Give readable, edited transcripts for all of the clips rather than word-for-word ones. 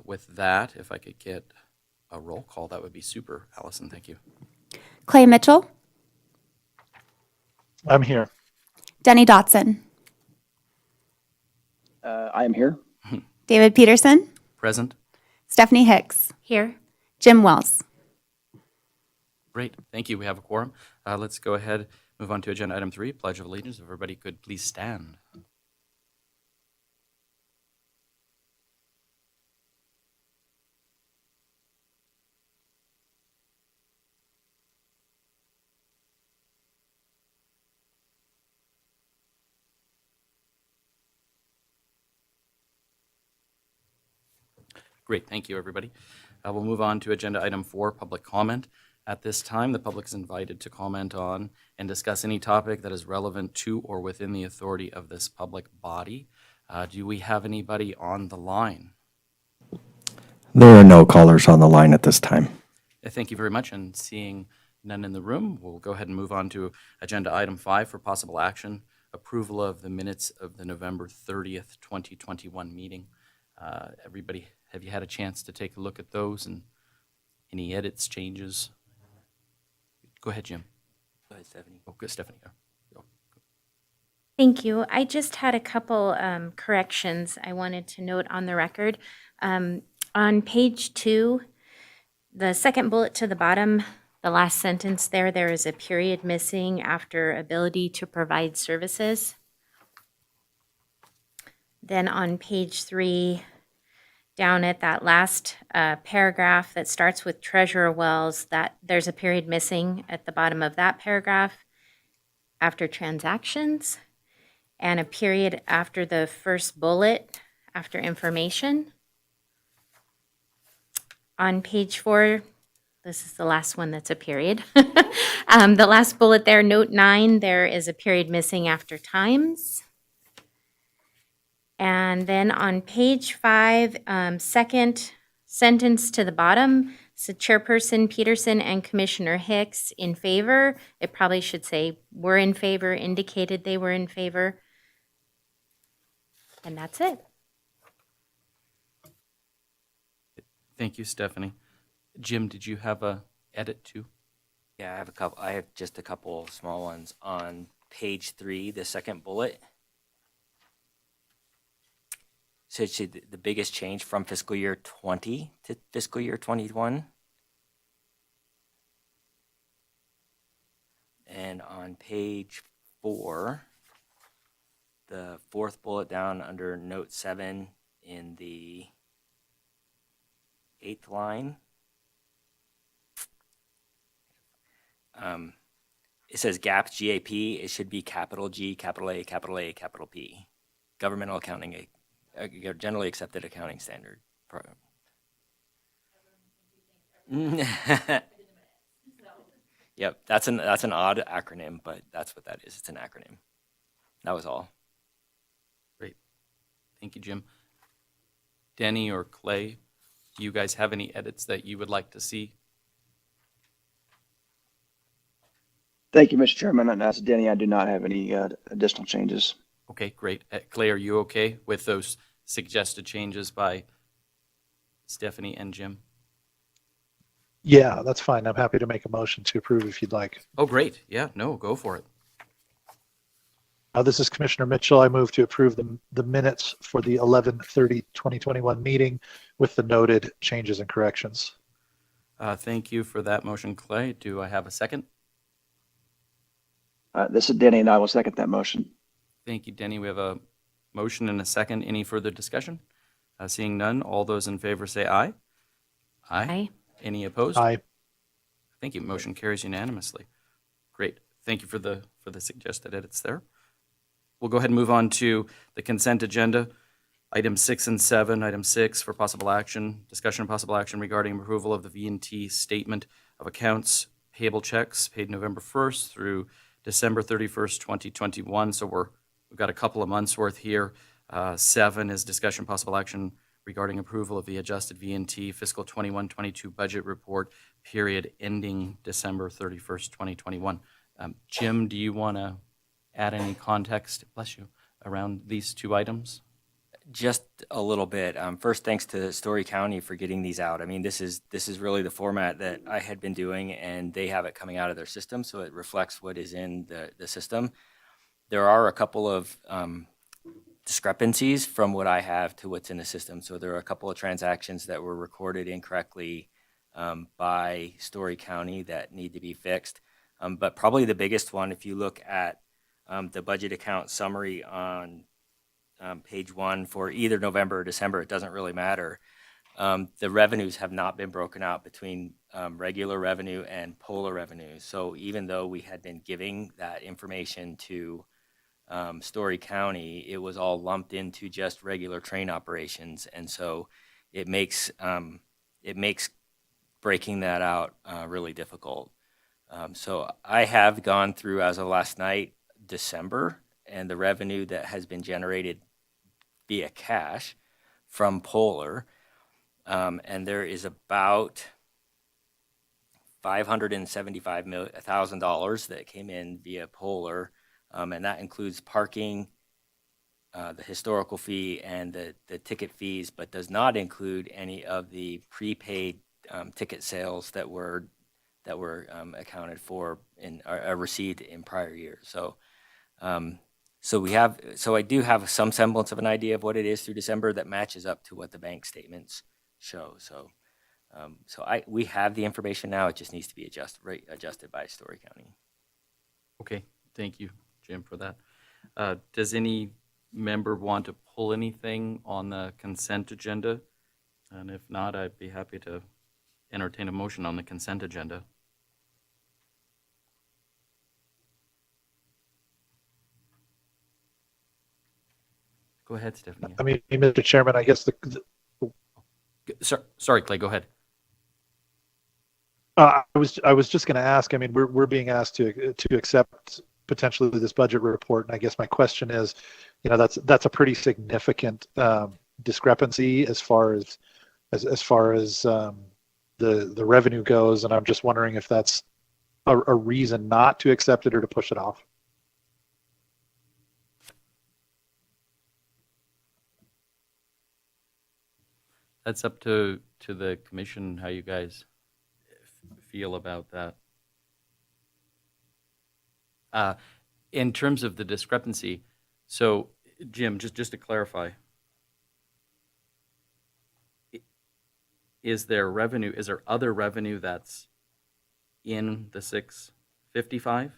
With that, if I could get a roll call, that would be super. Allison, thank you. Clay Mitchell, I'm here. Denny Dotson, I am here. David Peterson, Present. Stephanie Hicks. Here. Jim Wells. Great. Thank you. We have a quorum. Let's go ahead, move on to agenda item 3, Pledge of Allegiance. If everybody could please stand. Great, thank you, everybody. We'll move on to agenda item 4, public comment. At this time, the public is invited to comment on and discuss any topic that is relevant to or within the authority of this public body. Do we have anybody on the line? There are no callers on the line at this time. Thank you very much, and seeing none in the room, we'll go ahead and move on to agenda item 5 for possible action, approval of the minutes of the November 30th, 2021 meeting. Everybody, have you had a chance to take a look at those and any edits, changes? Go ahead, Jim. Go ahead, Stephanie. Oh, good, Stephanie. Go. Thank you. I just had a couple corrections I wanted to note on the record. On page 2, the second bullet to the bottom, the last sentence there is a period missing after ability to provide services. Then on page 3, down at that last paragraph that starts with Treasurer Wells, that there's a period missing at the bottom of that paragraph after transactions, and a period after the first bullet after information. On page 4, this is the last one that's a period. The last bullet there, note 9, there is a period missing after times. And then on page 5, second sentence to the bottom, so Chairperson Peterson and Commissioner Hicks in favor. It probably should say were in favor, indicated they were in favor. And that's it. Thank you, Stephanie. Jim, did you have a edit too? Yeah, I have a couple. I have just a couple small ones on page 3, the second bullet. So it should, the biggest change from fiscal year 20 to fiscal year 21. And on page 4, the fourth bullet down under note 7 in the 8th line. It says GAP, GAP. It should be capital G, capital A, capital A, capital P. Governmental accounting, generally accepted accounting standard. Yep, that's an odd acronym, but that's what that is. It's an acronym. That was all. Great. Thank you, Jim. Denny or Clay, do you guys have any edits that you would like to see? Thank you, Mr. Chairman. And as Denny, I do not have any additional changes. Okay, great. Clay, are you okay with those suggested changes by Stephanie and Jim? Yeah, that's fine. I'm happy to make a motion to approve if you'd like. Oh, great. Yeah, no, go for it. This is Commissioner Mitchell. I move to approve the minutes for the 11/30/2021 meeting with the noted changes and corrections. Thank you for that motion, Clay. Do I have a second? This is Denny, and I will second that motion. Thank you, Denny. We have a motion and a second. Any further discussion? Seeing none, all those in favor say aye. Aye. Any opposed? Aye. Thank you. Motion carries unanimously. Great. Thank you for the suggested edits there. We'll go ahead and move on to the consent agenda. Items 6 and 7. Item 6 for possible action, discussion and possible action regarding approval of the V&T statement of accounts payable checks paid November 1st through December 31st, 2021. So we've got a couple of months worth here. 7 is discussion possible action regarding approval of the adjusted V&T fiscal 21-22 budget report period ending December 31st, 2021. Jim, do you want to add any context, bless you, around these two items? Just a little bit. First, thanks to Story County for getting these out. I mean, this is really the format that I had been doing, and they have it coming out of their system, so it reflects what is in the system. There are a couple of discrepancies from what I have to what's in the system. So there are a couple of transactions that were recorded incorrectly by Story County that need to be fixed. But probably the biggest one, if you look at the budget account summary on page 1 for either November or December, it doesn't really matter. The revenues have not been broken out between regular revenue and polar revenue. So even though we had been giving that information to Story County, it was all lumped into just regular train operations. And so it makes breaking that out really difficult. So I have gone through, as of last night, December, and the revenue that has been generated via cash from Polar. And there is about $575,000 that came in via Polar, and that includes parking, the historical fee, and the ticket fees, but does not include any of the prepaid ticket sales that were accounted for in received in prior years. So I do have some semblance of an idea of what it is through December that matches up to what the bank statements show. So we have the information now. It just needs to be adjusted by Story County. Okay, thank you, Jim, for that. Does any member want to pull anything on the consent agenda? And if not, I'd be happy to entertain a motion on the consent agenda. Go ahead, Stephanie. I mean, Mr. Chairman, I guess Sorry, Clay, go ahead. I was just going to ask. I mean, we're being asked to accept potentially this budget report, and I guess my question is, that's a pretty significant discrepancy as far as the revenue goes, and I'm just wondering if that's a reason not to accept it or to push it off. That's up to the commission, how you guys feel about that. In terms of the discrepancy, so Jim, just to clarify, is there other revenue that's in the 655?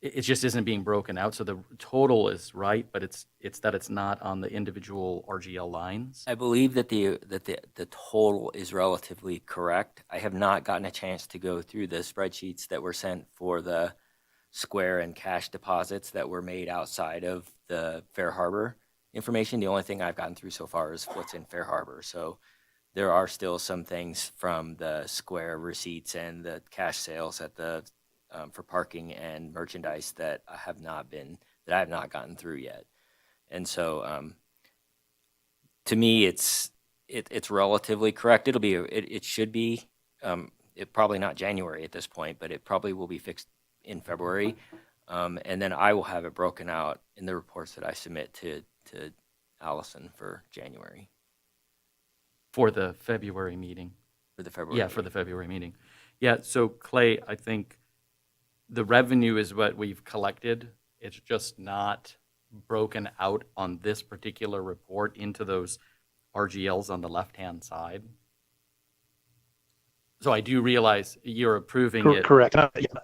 It just isn't being broken out, so the total is right, but it's that it's not on the individual RGL lines. I believe that the total is relatively correct. I have not gotten a chance to go through the spreadsheets that were sent for the Square and cash deposits that were made outside of the Fair Harbor information. The only thing I've gotten through so far is what's in Fair Harbor. So there are still some things from the Square receipts and the cash sales at the for parking and merchandise that I have not gotten through yet. And so to me, it's relatively correct. It should be probably not January at this point, but it probably will be fixed in February. And then I will have it broken out in the reports that I submit to Allison for January. For the February meeting. For the February Yeah, for the February meeting. Yeah, so Clay, I think the revenue is what we've collected. It's just not broken out on this particular report into those RGLs on the left-hand side. So I do realize you're approving it. Correct.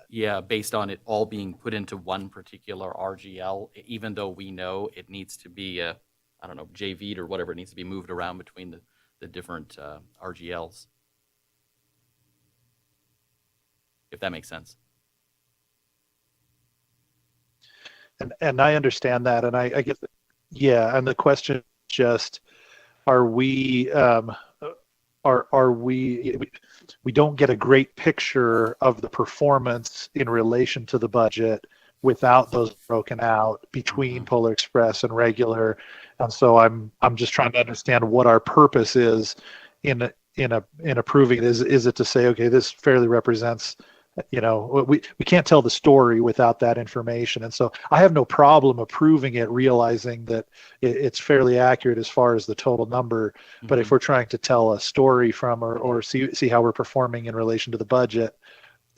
Yeah, based on it all being put into one particular RGL, even though we know it needs to be, JV'd or whatever, it needs to be moved around between the different RGLs. If that makes sense. And I understand that, and I guess, yeah. And the question is just, are we we don't get a great picture of the performance in relation to the budget without those broken out between Polar Express and regular, and so I'm just trying to understand what our purpose is in approving it. Is it to say, okay, this fairly represents we can't tell the story without that information. And so I have no problem approving it, realizing that it's fairly accurate as far as the total number. But if we're trying to tell a story from or see how we're performing in relation to the budget,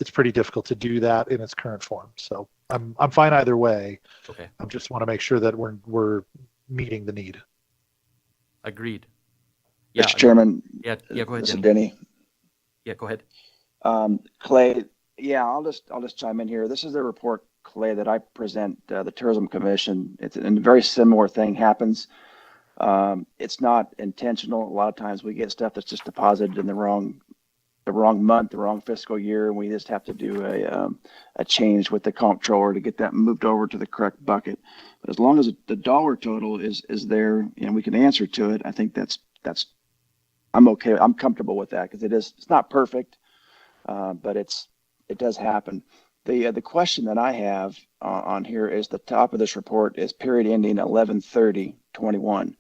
it's pretty difficult to do that in its current form. So I'm fine either way. Okay, I just want to make sure that we're meeting the need. agreed. Mr. Chairman, Yeah, go ahead, this is Denny. Denny. Yeah, go ahead. Clay, yeah, I'll just chime in here. This is the report, Clay, that I present the Tourism Commission. It's a very similar thing happens. It's not intentional. A lot of times we get stuff that's just deposited in the wrong month, the wrong fiscal year, and we just have to do a change with the comptroller to get that moved over to the correct bucket. But as long as the dollar total is there and we can answer to it, I think that's I'm okay. I'm comfortable with that because it's not perfect, but it does happen. The question that I have on here is the top of this report is period ending 11/30/21.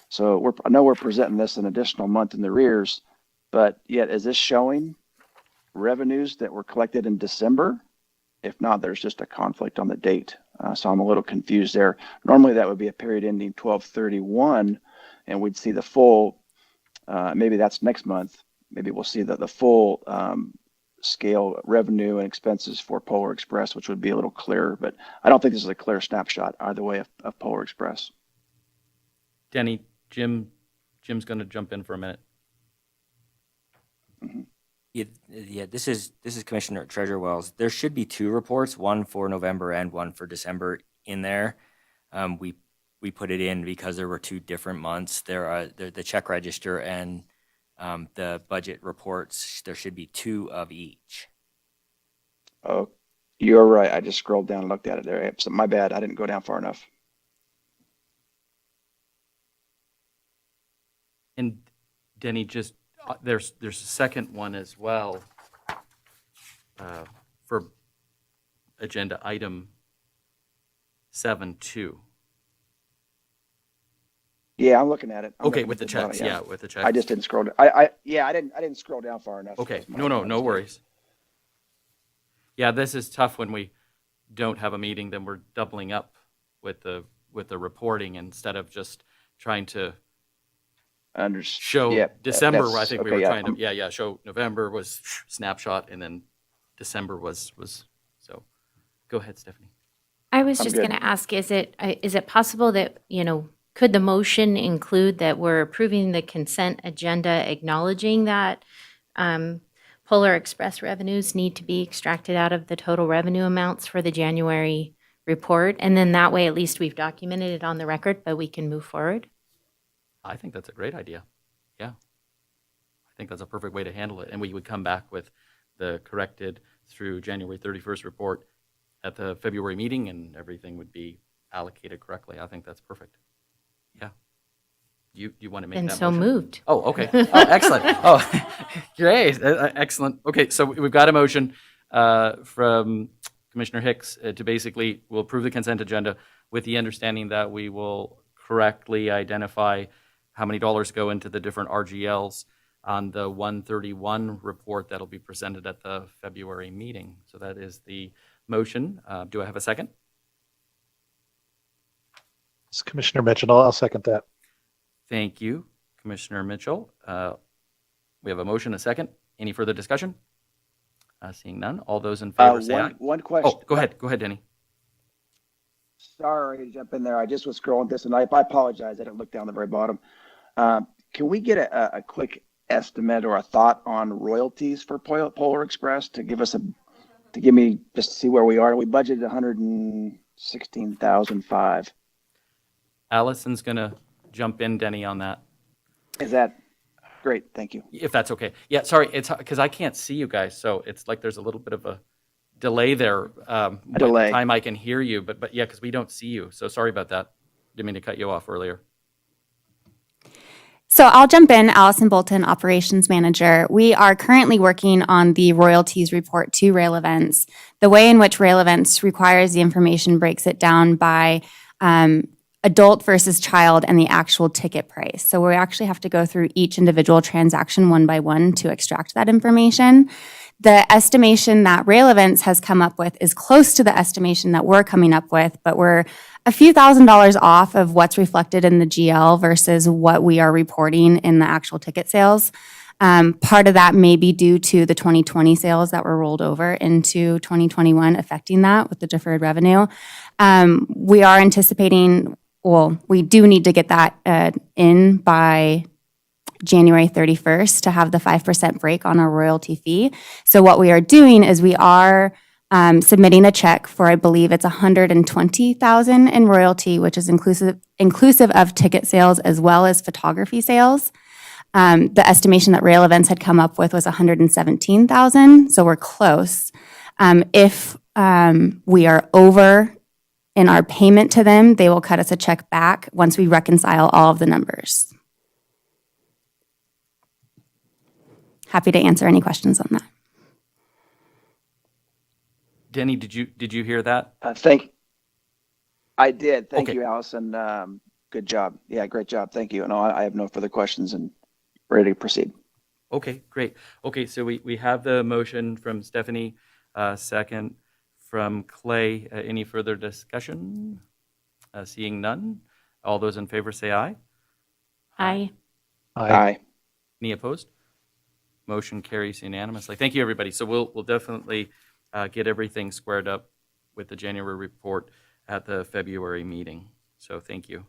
So I know we're presenting this an additional month in the rears, but yet is this showing revenues that were collected in December? If not, there's just a conflict on the date. So I'm a little confused there. Normally that would be a period ending 12/31 and we'd see the full, maybe that's next month. Maybe we'll see the full scale revenue and expenses for Polar Express, which would be a little clearer, but I don't think this is a clear snapshot either way of Polar Express. Denny, Jim's going to jump in for a minute. Yeah, this is Commissioner Treasurer Wells. There should be two reports, one for November and one for December in there. We put it in because there were two different months. There are the check register and the budget reports. There should be two of each. Oh, you're right. I just scrolled down and looked at it there. So my bad. I didn't go down far enough. And Denny, just there's a second one as well for agenda item 7.2. Yeah, I'm looking at it. Okay, with the checks. Yeah, with the checks. I just didn't scroll down. I didn't scroll down far enough. Okay. No worries. Yeah, this is tough when we don't have a meeting, then we're doubling up with the reporting instead of just trying to show December. I think we were trying to show November was snapshot and then December was so. Go ahead, Stephanie. I was just going to ask, is it possible that, could the motion include that we're approving the consent agenda, acknowledging that Polar Express revenues need to be extracted out of the total revenue amounts for the January report? And then that way, at least we've documented it on the record, but we can move forward. I think that's a great idea. Yeah. I think that's a perfect way to handle it. And we would come back with the corrected through January 31st report at the February meeting and everything would be allocated correctly. I think that's perfect. Yeah. You want to make And that so motion? moved. Oh, okay. Oh, excellent. Oh, great. Excellent. Okay, so we've got a motion from Commissioner Hicks to basically, we'll approve the consent agenda with the understanding that we will correctly identify how many dollars go into the different RGLs on the 131 report that'll be presented at the February meeting. So that is the motion. Do I have a second? It's Commissioner Mitchell. I'll second that. Thank you, Commissioner Mitchell. We have a motion, a second. Any further discussion? Seeing none. All those in favor say aye. One question. Oh, go ahead, Denny. Sorry to jump in there. I just was scrolling this and I apologize. I didn't look down the very bottom. Can we get a quick estimate or a thought on royalties for Polar Express to give me just to see where we are? We budgeted $116,500. Allison's gonna jump in, Denny, on that. Is that great? Thank you. If that's okay. Yeah, sorry, it's because I can't see you guys, so it's like there's a little bit of a delay there. By the time I can hear you, but yeah, because we don't see you. So sorry about that. Didn't mean to cut you off earlier. So I'll jump in, Allison Bolton, Operations Manager. We are currently working on the royalties report to Rail Events. The way in which Rail Events requires the information breaks it down by adult versus child and the actual ticket price. So we actually have to go through each individual transaction one by one to extract that information. The estimation that Rail Events has come up with is close to the estimation that we're coming up with, but we're a few $1,000s off of what's reflected in the GL versus what we are reporting in the actual ticket sales. Part of that may be due to the 2020 sales that were rolled over into 2021, affecting that with the deferred revenue. We are anticipating, well, we do need to get that in by January 31st to have the 5% break on our royalty fee. So what we are doing is we are submitting a check for, I believe it's $120,000 in royalty, which is inclusive of ticket sales as well as photography sales. The estimation that Rail Events had come up with was $117,000, so we're close. If we are over in our payment to them, they will cut us a check back once we reconcile all of the numbers. Happy to answer any questions on that. Denny, did you hear that? I did. Thank Okay. you, Allison. Good job. Yeah, great job. Thank you. No, I have no further questions and ready to proceed. Okay, great. Okay, so we have the motion from Stephanie, second from Clay. Any further discussion? Seeing none. All those in favor say aye. Aye. Aye. Any opposed? Motion carries unanimously. Thank you, everybody. So we'll definitely get everything squared up with the January report at the February meeting. So thank you.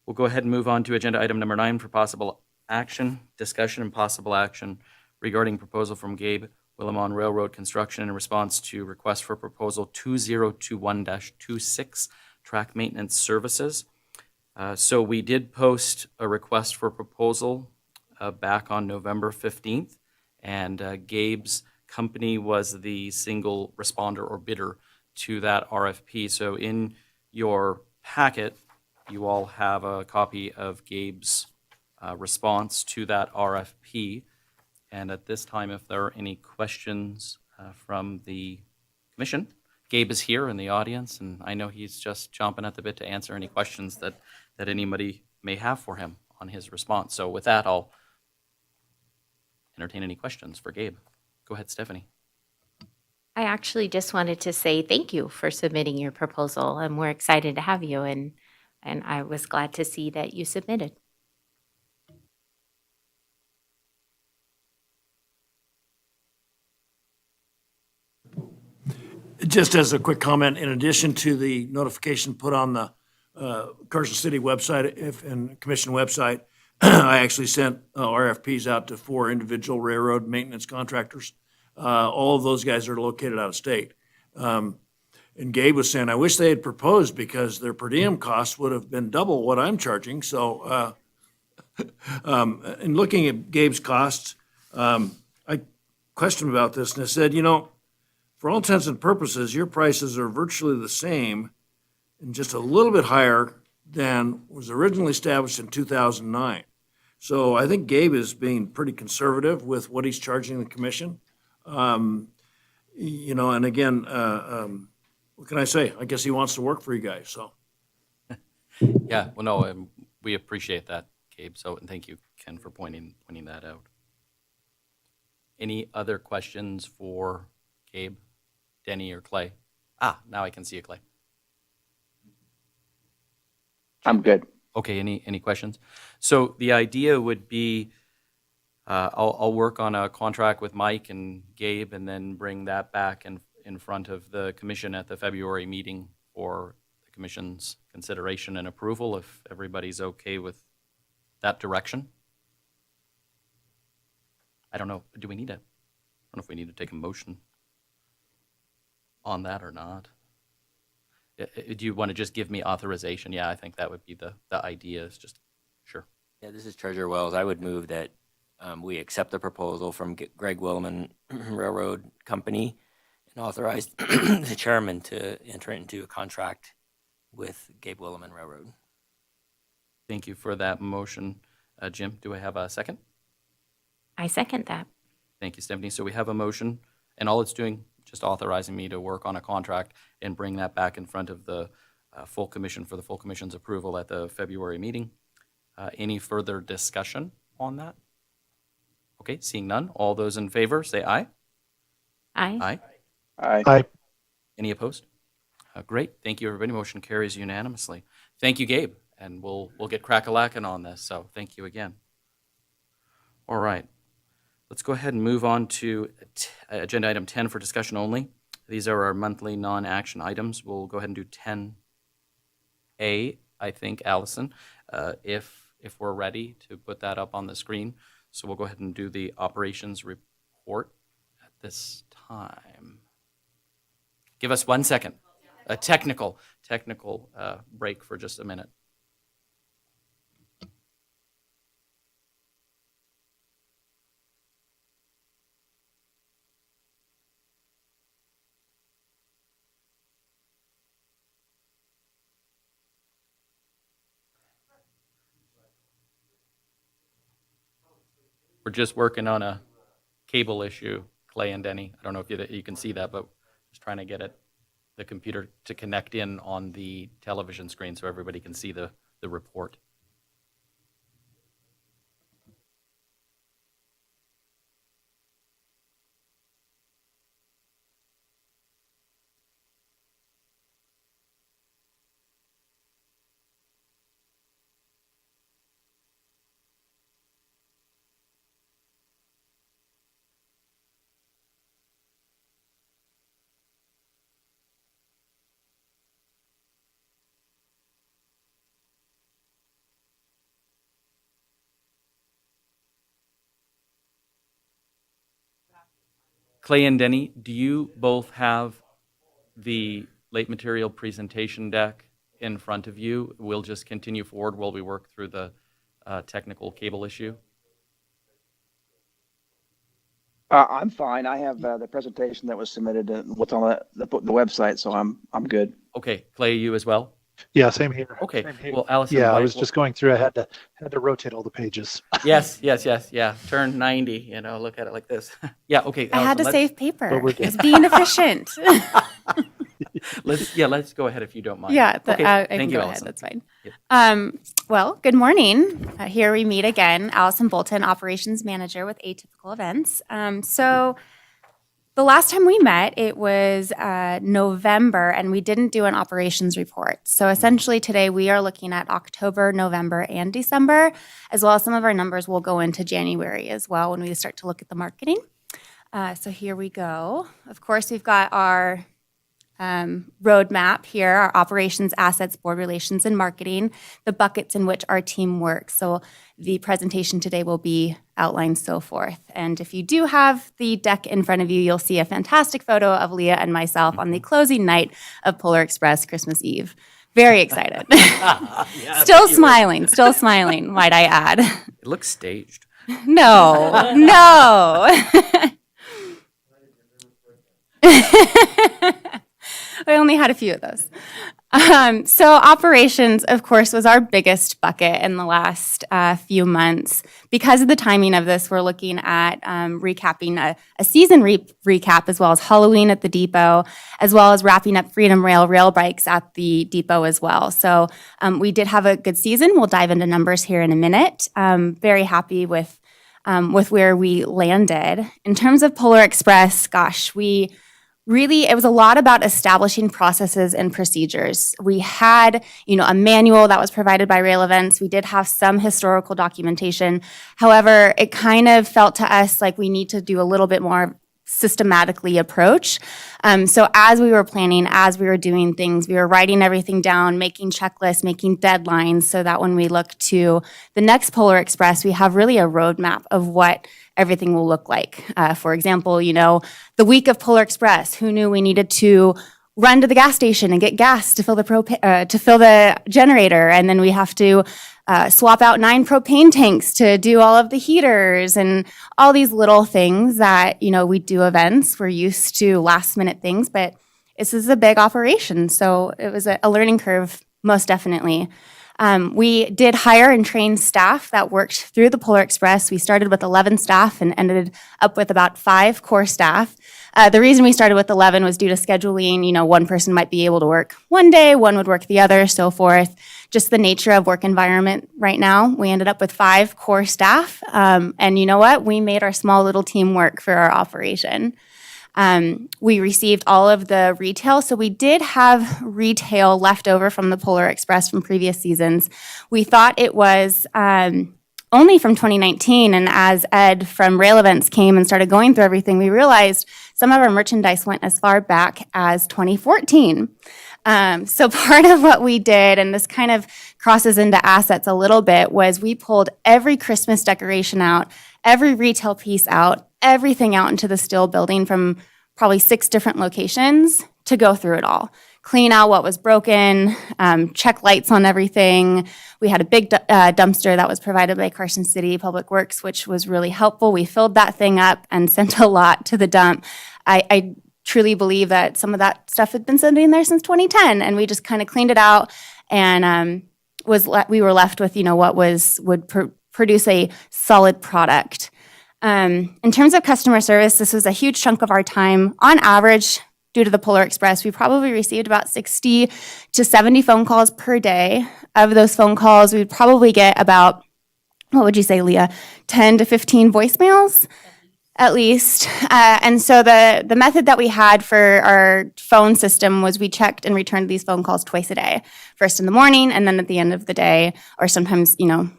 We'll go ahead and move on to agenda item number 9 for possible action, discussion and possible action regarding proposal from Gabe Willimon Railroad Construction in response to request for proposal 2021-26 track maintenance services. So we did post a request for proposal back on November 15th, and Gabe's company was the single responder or bidder to that RFP. So in your packet, you all have a copy of Gabe's response to that RFP. And at this time, if there are any questions from the commission, Gabe is here in the audience, and I know he's just chomping at the bit to answer any questions that anybody may have for him on his response. So with that, I'll entertain any questions for Gabe. Go ahead, Stephanie. I actually just wanted to say thank you for submitting your proposal, and we're excited to have you, and I was glad to see that you submitted. Just as a quick comment, in addition to the notification put on the Carson City website and commission website, I actually sent RFPs out to 4 individual railroad maintenance contractors. All of those guys are located out of state. And Gabe was saying, I wish they had proposed because their per diem costs would have been double what I'm charging. So in looking at Gabe's costs, I questioned about this and I said, for all intents and purposes, your prices are virtually the same and just a little bit higher than was originally established in 2009. So I think Gabe is being pretty conservative with what he's charging the commission. And again, what can I say? I guess he wants to work for you guys, so. Yeah, well, no, we appreciate that, Gabe. So, and thank you, Ken, for pointing that out. Any other questions for Gabe, Denny, or Clay? Now I can see you, Clay. I'm good. Okay, any questions? So the idea would be, I'll work on a contract with Mike and Gabe and then bring that back in front of the commission at the February meeting for the commission's consideration and approval, if everybody's okay with that direction. I don't know, I don't know if we need to take a motion on that or not. Do you want to just give me authorization? Yeah, I think that would be the idea, is just, sure. Yeah, this is Treasurer Wells. I would move that we accept the proposal from Greg Willimon Railroad Company and authorize the chairman to enter into a contract with Gabe Willimon Railroad. Thank you for that motion. Jim, do I have a second? I second that. Thank you, Stephanie. So we have a motion, and all it's doing, just authorizing me to work on a contract and bring that back in front of the full commission for the full commission's approval at the February meeting. Any further discussion on that? Okay, seeing none. All those in favor, say aye. Aye. Aye. Aye. Any opposed? Great. Thank you, everybody. Motion carries unanimously. Thank you, Gabe, and we'll get crack-a-lackin' on this, so thank you again. All right. Let's go ahead and move on to agenda item 10 for discussion only. These are our monthly non-action items. We'll go ahead and do 10A, I think, Allison, if we're ready to put that up on the screen. So we'll go ahead and do the operations report at this time. Give us 1 second. A technical break for just a minute. We're just working on a cable issue, Clay and Denny. I don't know if you can see that, but just trying to get the computer to connect in on the television screen so everybody can see the report. Clay and Denny, do you both have the late material presentation deck in front of you? We'll just continue forward while we work through the technical cable issue. I'm fine. I have the presentation that was submitted and what's on the website, so I'm good. Okay, Clay, you as well? Yeah, same here. Okay, Same here. well, Allison. Yeah, I why- was just going through. I had to rotate all the pages. Yes, yeah. Turn 90, look at it like this. Yeah, okay. I had to Allison, save paper. But we're It was being efficient. let's go ahead if you don't mind. Yeah, Okay, I thank can you, go ahead. Allison. That's fine. Yep. Well, good morning. Here we meet again. Allison Bolton, Operations Manager with Atypical Events. So the last time we met, it was November, and we didn't do an operations report. So essentially today we are looking at October, November, and December, as well as some of our numbers will go into January as well when we start to look at the marketing. So here we go. Of course, we've got our roadmap here, our operations, assets, board relations, and marketing, the buckets in which our team works. So the presentation today will be outlined so forth. And if you do have the deck in front of you, you'll see a fantastic photo of Leah and myself on the closing night of Polar Express Christmas Eve. Very excited. Still smiling, might I add. It looks staged. No. I only had a few of those. So operations, of course, was our biggest bucket in the last few months. Because of the timing of this, we're looking at recapping a season recap, as well as Halloween at the depot, as well as wrapping up Freedom rail bikes at the depot as well. So we did have a good season. We'll dive into numbers here in a minute. Very happy with where we landed. In terms of Polar Express, gosh, it was a lot about establishing processes and procedures. We had, a manual that was provided by Rail Events. We did have some historical documentation. However, it kind of felt to us like we need to do a little bit more systematically approach. So as we were planning, as we were doing things, we were writing everything down, making checklists, making deadlines, so that when we look to the next Polar Express, we have really a roadmap of what everything will look like. For example, the week of Polar Express, who knew we needed to run to the gas station and get gas to fill the generator, and then we have to swap out 9 propane tanks to do all of the heaters and all these little things that, we do events. We're used to last minute things, but this is a big operation. So it was a learning curve, most definitely. We did hire and train staff that worked through the Polar Express. We started with 11 staff and ended up with about 5 core staff. The reason we started with 11 was due to scheduling. One person might be able to work one day, one would work the other, so forth. Just the nature of work environment right now. We ended up with 5 core staff. And you know what? We made our small little team work for our operation. We received all of the retail, so we did have retail left over from the Polar Express from previous seasons. We thought it was only from 2019, and as Ed from Rail Events came and started going through everything, we realized some of our merchandise went as far back as 2014. So part of what we did, and this kind of crosses into assets a little bit, was we pulled every Christmas decoration out, every retail piece out, everything out into the steel building from probably 6 different locations to go through it all. Clean out what was broken, check lights on everything. We had a big dumpster that was provided by Carson City Public Works, which was really helpful. We filled that thing up and sent a lot to the dump. I truly believe that some of that stuff had been sitting there since 2010, and we just kind of cleaned it out, and we were left with, what would produce a solid product. In terms of customer service, this was a huge chunk of our time. On average, due to the Polar Express, we probably received about 60 to 70 phone calls per day. Of those phone calls, we'd probably get about, what would you say, Leah, 10 to 15 voicemails? At least. And so the method that we had for our phone system was we checked and returned these phone calls twice a day. First in the morning and then at the end of the day, or sometimes,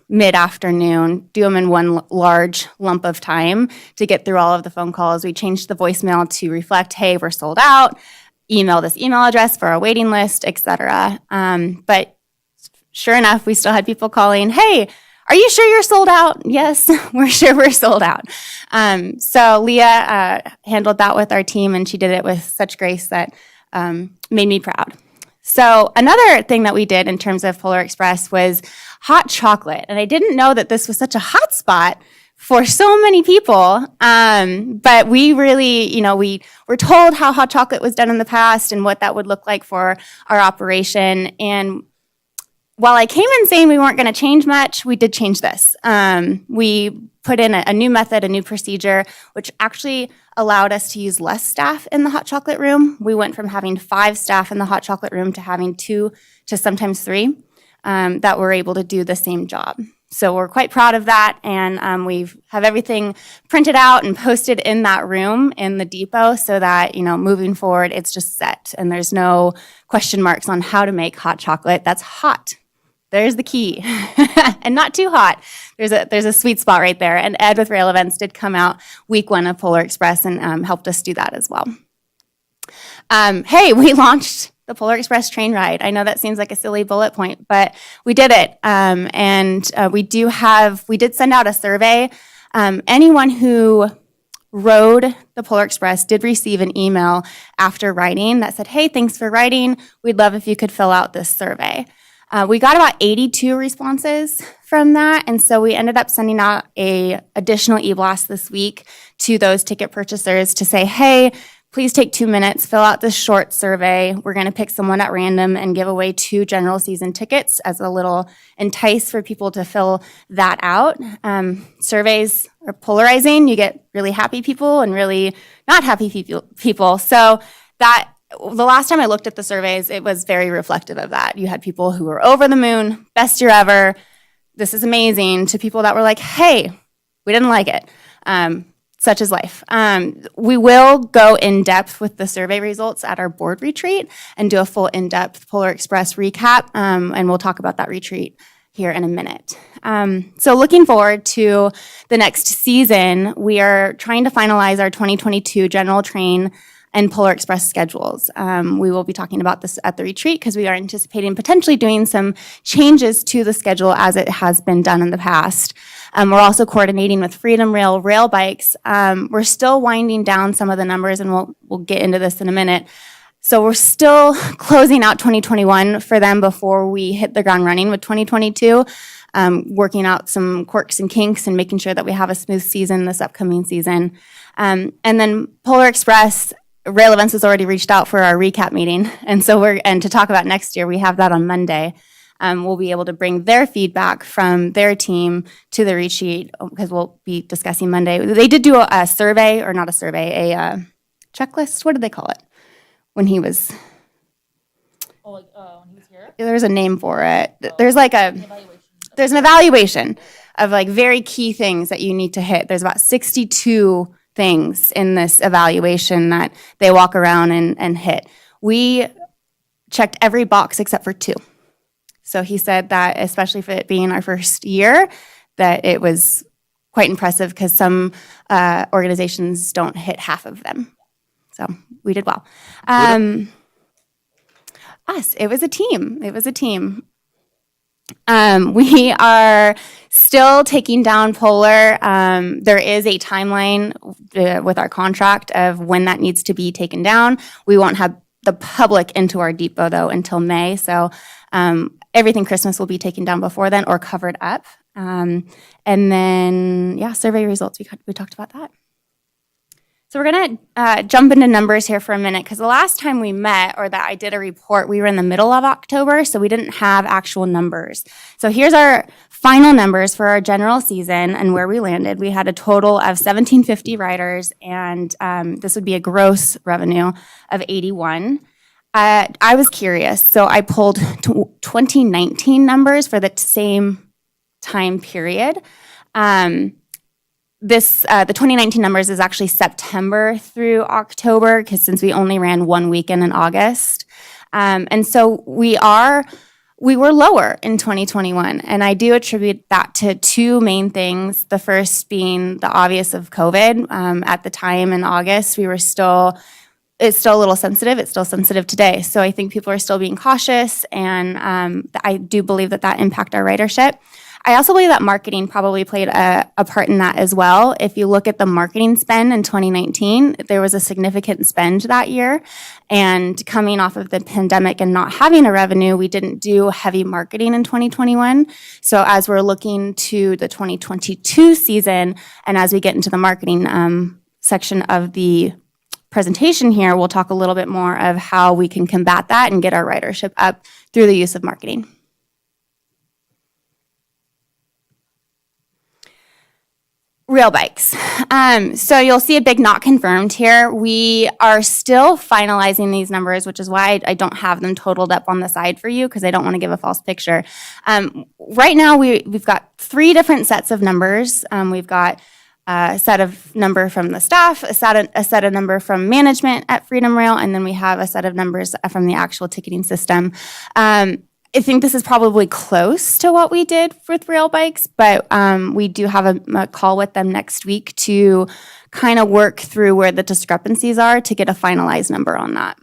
mid-afternoon, do them in one large lump of time to get through all of the phone calls. We changed the voicemail to reflect, hey, we're sold out, email this email address for our waiting list, etc. But sure enough, we still had people calling, hey, are you sure you're sold out? Yes, we're sure we're sold out. So Leah handled that with our team, and she did it with such grace that made me proud. So another thing that we did in terms of Polar Express was hot chocolate. And I didn't know that this was such a hot spot for so many people. But we really, we were told how hot chocolate was done in the past and what that would look like for our operation. And while I came in saying we weren't going to change much, we did change this. We put in a new method, a new procedure, which actually allowed us to use less staff in the hot chocolate room. We went from having 5 staff in the hot chocolate room to having 2 to sometimes 3 that were able to do the same job. So we're quite proud of that, and we have everything printed out and posted in that room in the depot so that, moving forward, it's just set, and there's no question marks on how to make hot chocolate that's hot. There's the key. And not too hot. There's a sweet spot right there. And Ed with Rail Events did come out week 1 of Polar Express and helped us do that as well. Hey, we launched the Polar Express train ride. I know that seems like a silly bullet point, but we did it. We did send out a survey. Anyone who rode the Polar Express did receive an email after riding that said, hey, thanks for riding. We'd love if you could fill out this survey. We got about 82 responses from that, and so we ended up sending out a additional e-blast this week to those ticket purchasers to say, hey, please take 2 minutes, fill out this short survey. We're going to pick someone at random and give away 2 general season tickets as a little entice for people to fill that out. Surveys are polarizing. You get really happy people and really not happy people. So that the last time I looked at the surveys, it was very reflective of that. You had people who were over the moon, best year ever, this is amazing, to people that were like, hey, we didn't like it. Such is life. We will go in depth with the survey results at our board retreat and do a full in-depth Polar Express recap, and we'll talk about that retreat here in a minute. So looking forward to the next season, we are trying to finalize our 2022 general train and Polar Express schedules. We will be talking about this at the retreat because we are anticipating potentially doing some changes to the schedule as it has been done in the past. We're also coordinating with Freedom Rail bikes. We're still winding down some of the numbers, and we'll get into this in a minute. So we're still closing out 2021 for them before we hit the ground running with 2022, working out some quirks and kinks and making sure that we have a smooth season this upcoming season. And then Polar Express, Rail Events has already reached out for our recap meeting, and to talk about next year, we have that on Monday. We'll be able to bring their feedback from their team to the retreat because we'll be discussing Monday. They did do a survey, or not a survey, a checklist. What did they call it when he was? when he was here? There's a name for it. There's an evaluation of like very key things that you need to hit. There's about 62 things in this evaluation that they walk around and hit. We checked every box except for 2. So he said that, especially for it being our first year, that it was quite impressive because some organizations don't hit half of them. So we did well. It was a team. We are still taking down Polar. There is a timeline with our contract of when that needs to be taken down. We won't have the public into our depot, though, until May. So everything Christmas will be taken down before then or covered up. And then, survey results, we talked about that. So we're going to jump into numbers here for a minute because the last time we met or that I did a report, we were in the middle of October, so we didn't have actual numbers. So here's our final numbers for our general season and where we landed. We had a total of 1,750 riders, and this would be a gross revenue of 81. I was curious, so I pulled 2019 numbers for the same time period. The 2019 numbers is actually September through October, because since we only ran 1 weekend in August. And so we were lower in 2021. And I do attribute that to 2 main things. The first being the obvious of COVID. At the time in August, it's still a little sensitive. It's still sensitive today. So I think people are still being cautious. And I do believe that impacted our ridership. I also believe that marketing probably played a part in that as well. If you look at the marketing spend in 2019, there was a significant spend that year. And coming off of the pandemic and not having a revenue, we didn't do heavy marketing in 2021. So as we're looking to the 2022 season, and as we get into the marketing section of the presentation here, we'll talk a little bit more of how we can combat that and get our ridership up through the use of marketing. Rail bikes. So you'll see a big not confirmed here. We are still finalizing these numbers, which is why I don't have them totaled up on the side for you, because I don't want to give a false picture. Right now, we've got 3 different sets of numbers. We've got a set of number from the staff, a set of number from management at Freedom Rail, and then we have a set of numbers from the actual ticketing system. I think this is probably close to what we did with rail bikes, but we do have a call with them next week to kind of work through where the discrepancies are to get a finalized number on that.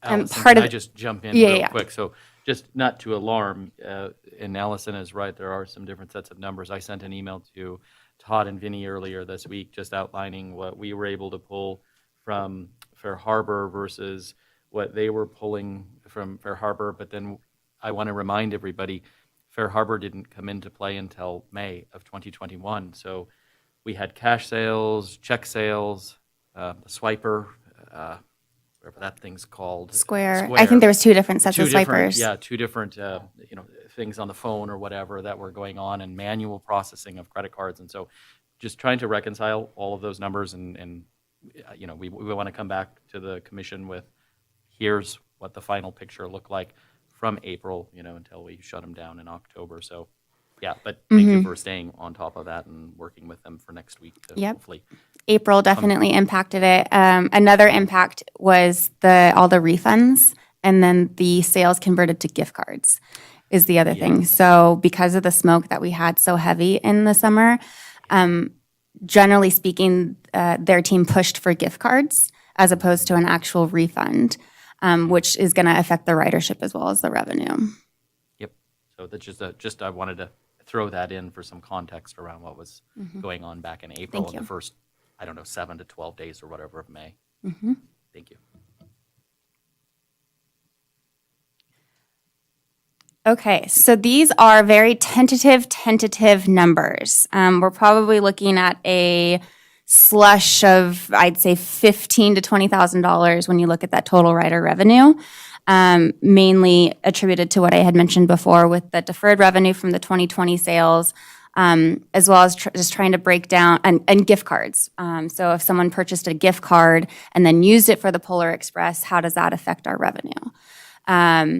Allison, can I just jump in real quick? So just not to alarm, and Allison is right, there are some different sets of numbers. I sent an email to Todd and Vinny earlier this week just outlining what we were able to pull from Fair Harbor versus what they were pulling from Fair Harbor. But then I want to remind everybody, Fair Harbor didn't come into play until May of 2021. So we had cash sales, check sales, the swiper, whatever that thing's called. Square. I think there was 2 different sets of swipers. Yeah, 2 different things on the phone or whatever that were going on, and manual processing of credit cards. And so just trying to reconcile all of those numbers, and we want to come back to the commission with, here's what the final picture looked like from April, until we shut them down in October. So, yeah, but thank you for staying on top of that and working with them for next week to hopefully. April definitely impacted it. Another impact was all the refunds, and then the sales converted to gift cards is the other thing. So because of the smoke that we had so heavy in the summer, generally speaking, their team pushed for gift cards as opposed to an actual refund. Which is going to affect the ridership as well as the revenue. Yep. So that's just I wanted to throw that in for some context around what was going on back in April and the first, 7 to 12 days or whatever of May. Thank you. Okay, so these are very tentative numbers. We're probably looking at a slush of, I'd say, $15,000 to $20,000 when you look at that total rider revenue, mainly attributed to what I had mentioned before with the deferred revenue from the 2020 sales, as well as just trying to break down, and gift cards. So if someone purchased a gift card and then used it for the Polar Express, how does that affect our revenue?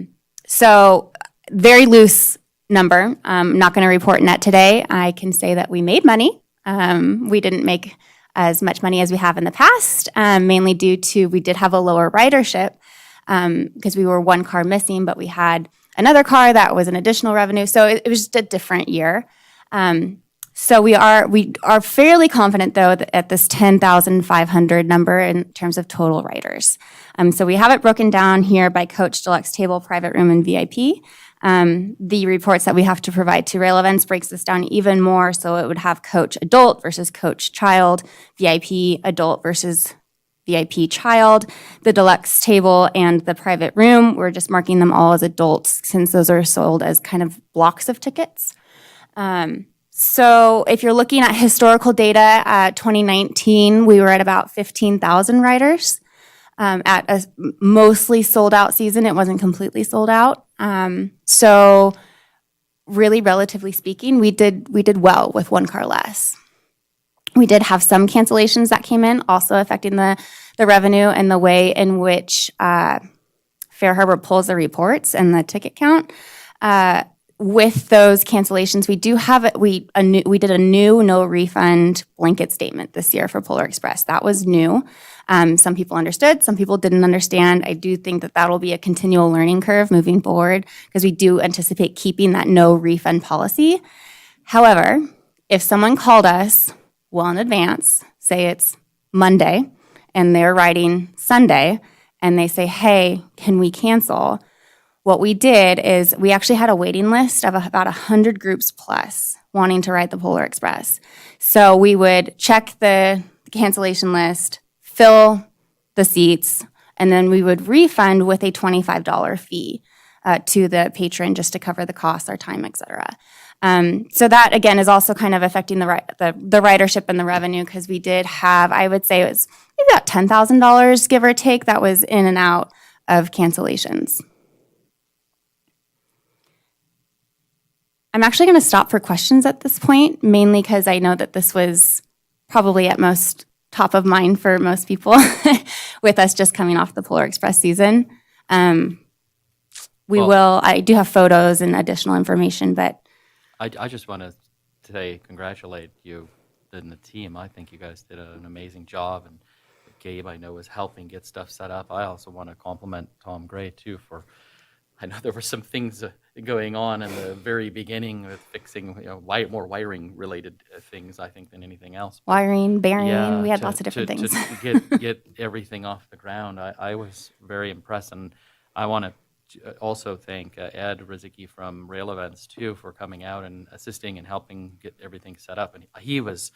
So very loose number. I'm not going to report net today. I can say that we made money. We didn't make as much money as we have in the past, mainly due to we did have a lower ridership because we were one car missing, but we had another car that was an additional revenue. So it was just a different year. So we are fairly confident though that at this 10,500 number in terms of total riders. So we have it broken down here by coach, deluxe table, private room, and VIP. The reports that we have to provide to rail events breaks this down even more. So it would have coach adult versus coach child, VIP adult versus VIP child, the deluxe table, and the private room. We're just marking them all as adults since those are sold as kind of blocks of tickets. So if you're looking at historical data, 2019, we were at about 15,000 riders at a mostly sold out season. It wasn't completely sold out. So really, relatively speaking, we did well with one car less. We did have some cancellations that came in, also affecting the revenue and the way in which Fair Harbor pulls the reports and the ticket count. With those cancellations, we did a new no refund blanket statement this year for Polar Express. That was new. Some people understood, some people didn't understand. I do think that will be a continual learning curve moving forward because we do anticipate keeping that no refund policy. However, if someone called us well in advance, say it's Monday, and they're riding Sunday, and they say, hey, can we cancel? What we did is we actually had a waiting list of about 100 groups plus wanting to ride the Polar Express. So we would check the cancellation list, fill the seats, and then we would refund with a $25 fee to the patron just to cover the costs, our time, et cetera. So that, again, is also kind of affecting the ridership and the revenue because we did have, I would say it was maybe about $10,000, give or take, that was in and out of cancellations. I'm actually going to stop for questions at this point, mainly because I know that this was probably at most top of mind for most people with us just coming off the Polar Express season. I do have photos and additional information, but I just want to today congratulate you and the team. I think you guys did an amazing job, and Gabe, I know, was helping get stuff set up. I also want to compliment Tom Gray, too, for I know there were some things going on in the very beginning with fixing, more wiring-related things, I think, than anything else. wiring, bearing, Yeah, we had lots of different things. To get everything off the ground, I was very impressed, and I want to also thank Ed Rizicki from Rail Events, too, for coming out and assisting and helping get everything set up. And he was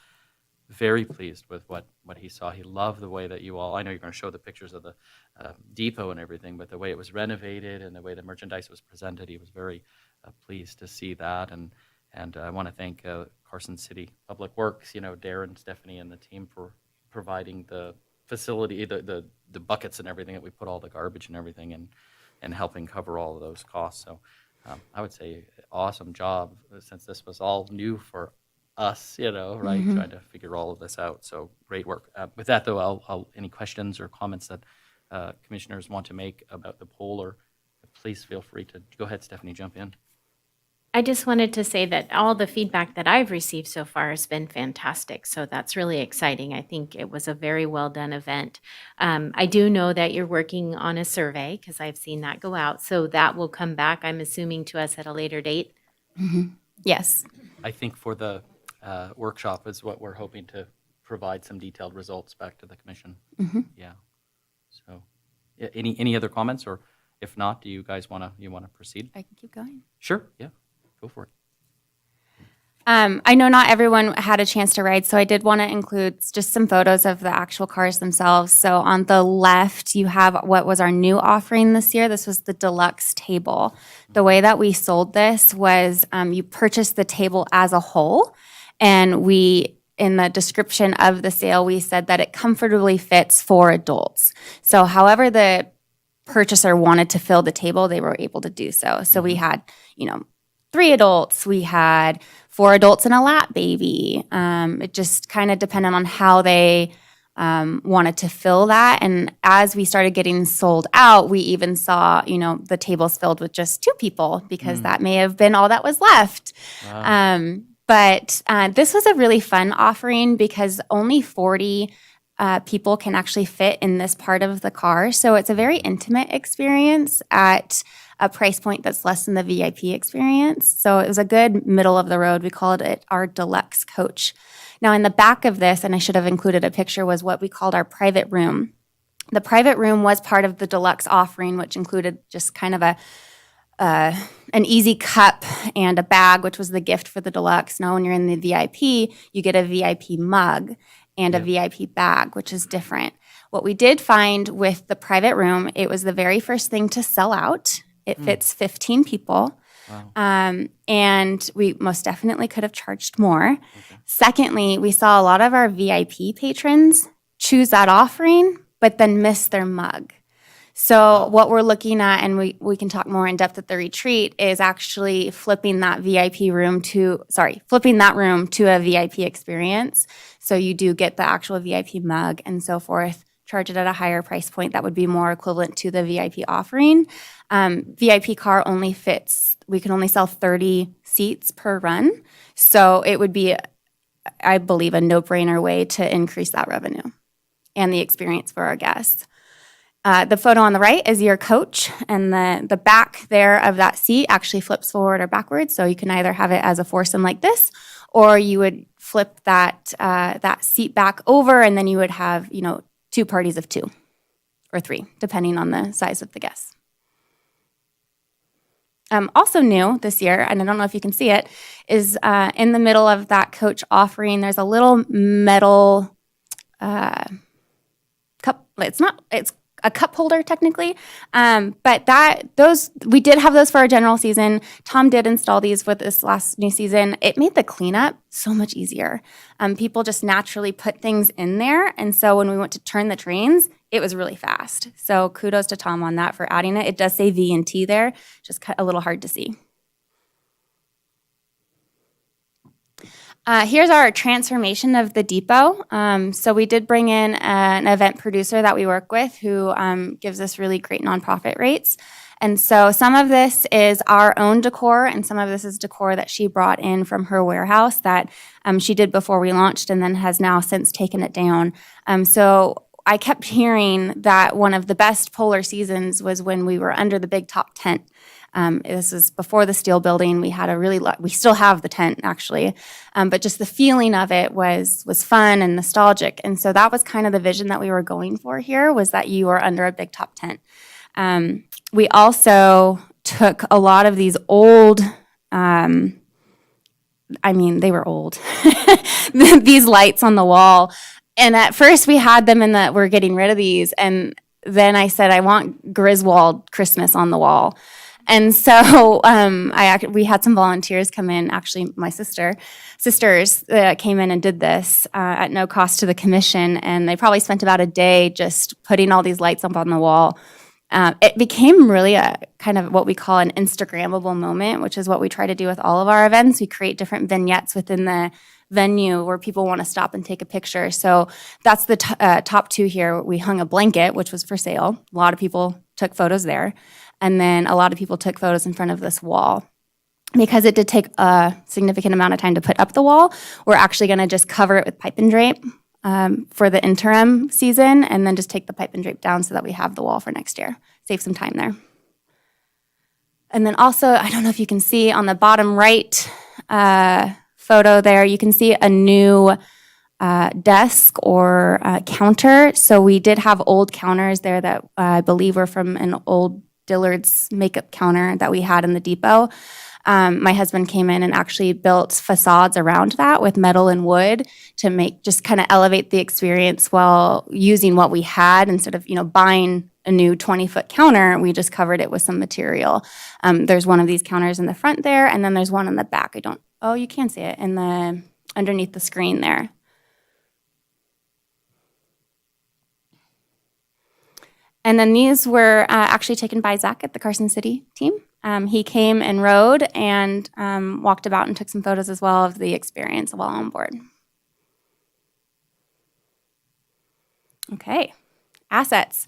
very pleased with what he saw. He loved the way that you all, I know you're going to show the pictures of the depot and everything, but the way it was renovated and the way the merchandise was presented, he was very pleased to see that. And I want to thank Carson City Public Works, Darren, Stephanie, and the team for providing the facility, the buckets and everything that we put all the garbage and everything in, and helping cover all of those costs. So I would say awesome job since this was all new for us, right, trying to figure all of this out. So great work. With that, though, I'll any questions or comments that commissioners want to make about the Polar, please feel free to go ahead, Stephanie, jump in. I just wanted to say that all the feedback that I've received so far has been fantastic. So that's really exciting. I think it was a very well done event. I do know that you're working on a survey because I've seen that go out. So that will come back, I'm assuming, to us at a later date. Mm-hmm. Yes. I think for the workshop is what we're hoping to provide some detailed results back to the commission. Mm-hmm. Yeah. So any other comments, or if not, do you guys want to proceed? I can keep going. Sure. Yeah. Go for it. I know not everyone had a chance to ride, so I did want to include just some photos of the actual cars themselves. So on the left, you have what was our new offering this year. This was the deluxe table. The way that we sold this was you purchased the table as a whole, and in the description of the sale, we said that it comfortably fits 4 adults. So however the purchaser wanted to fill the table, they were able to do so. So we had, 3 adults, we had 4 adults and a lap baby. It just kind of depended on how they wanted to fill that. And as we started getting sold out, we even saw, the tables filled with just 2 people because that may have been all that was left. Wow. But this was a really fun offering because only 40 people can actually fit in this part of the car. So it's a very intimate experience at a price point that's less than the VIP experience. So it was a good middle of the road. We called it our deluxe coach. Now in the back of this, and I should have included a picture, was what we called our private room. The private room was part of the deluxe offering, which included just kind of an easy cup and a bag, which was the gift for the deluxe. Now when you're in the VIP, you get a VIP mug and a VIP bag, which is different. What we did find with the private room, it was the very first thing to sell out. It fits 15 people. Wow. And we most definitely could have charged more. Secondly, we saw a lot of our VIP patrons choose that offering, but then miss their mug. So what we're looking at, and we can talk more in depth at the retreat, is actually flipping that room to a VIP experience. So you do get the actual VIP mug and so forth, charge it at a higher price point that would be more equivalent to the VIP offering. VIP car only fits, we can only sell 30 seats per run. So it would be, I believe, a no-brainer way to increase that revenue and the experience for our guests. The photo on the right is your coach, and the back there of that seat actually flips forward or backwards. So you can either have it as a foursome like this, or you would flip that seat back over, and then you would have, 2 parties of 2 or 3, depending on the size of the guests. Also new this year, and I don't know if you can see it, is in the middle of that coach offering, there's a little metal cup. It's a cup holder technically, but we did have those for our general season. Tom did install these with this last new season. It made the cleanup so much easier. People just naturally put things in there, and so when we went to turn the trains, it was really fast. So kudos to Tom on that for adding it. It does say V&T there, just a little hard to see. Here's our transformation of the depot. So we did bring in an event producer that we work with who gives us really great nonprofit rates. And so some of this is our own decor, and some of this is decor that she brought in from her warehouse that she did before we launched and then has now since taken it down. So I kept hearing that one of the best polar seasons was when we were under the big top tent. This is before the steel building. We had we still have the tent actually, but just the feeling of it was fun and nostalgic. And so that was kind of the vision that we were going for here, was that you are under a big top tent. We also took a lot of these old, they were old, these lights on the wall. And at first we had them we're getting rid of these. And then I said, I want Griswold Christmas on the wall. And so we had some volunteers come in. Actually, my sisters came in and did this at no cost to the commission, and they probably spent about a day just putting all these lights up on the wall. It became really a kind of what we call an Instagrammable moment, which is what we try to do with all of our events. We create different vignettes within the venue where people want to stop and take a picture. So that's the top 2 here. We hung a blanket, which was for sale. A lot of people took photos there. And then a lot of people took photos in front of this wall. Because it did take a significant amount of time to put up the wall, we're actually going to just cover it with pipe and drape for the interim season, and then just take the pipe and drape down so that we have the wall for next year. Save some time there. And then also, I don't know if you can see on the bottom right photo there, you can see a new desk or counter. So we did have old counters there that I believe were from an old Dillard's makeup counter that we had in the depot. My husband came in and actually built facades around that with metal and wood to just kind of elevate the experience while using what we had instead of, buying a new 20-foot counter. We just covered it with some material. There's one of these counters in the front there, and then there's one in the back. You can see it underneath the screen there. And then these were actually taken by Zach at the Carson City team. He came and rode and walked about and took some photos as well of the experience while on board. Okay. assets.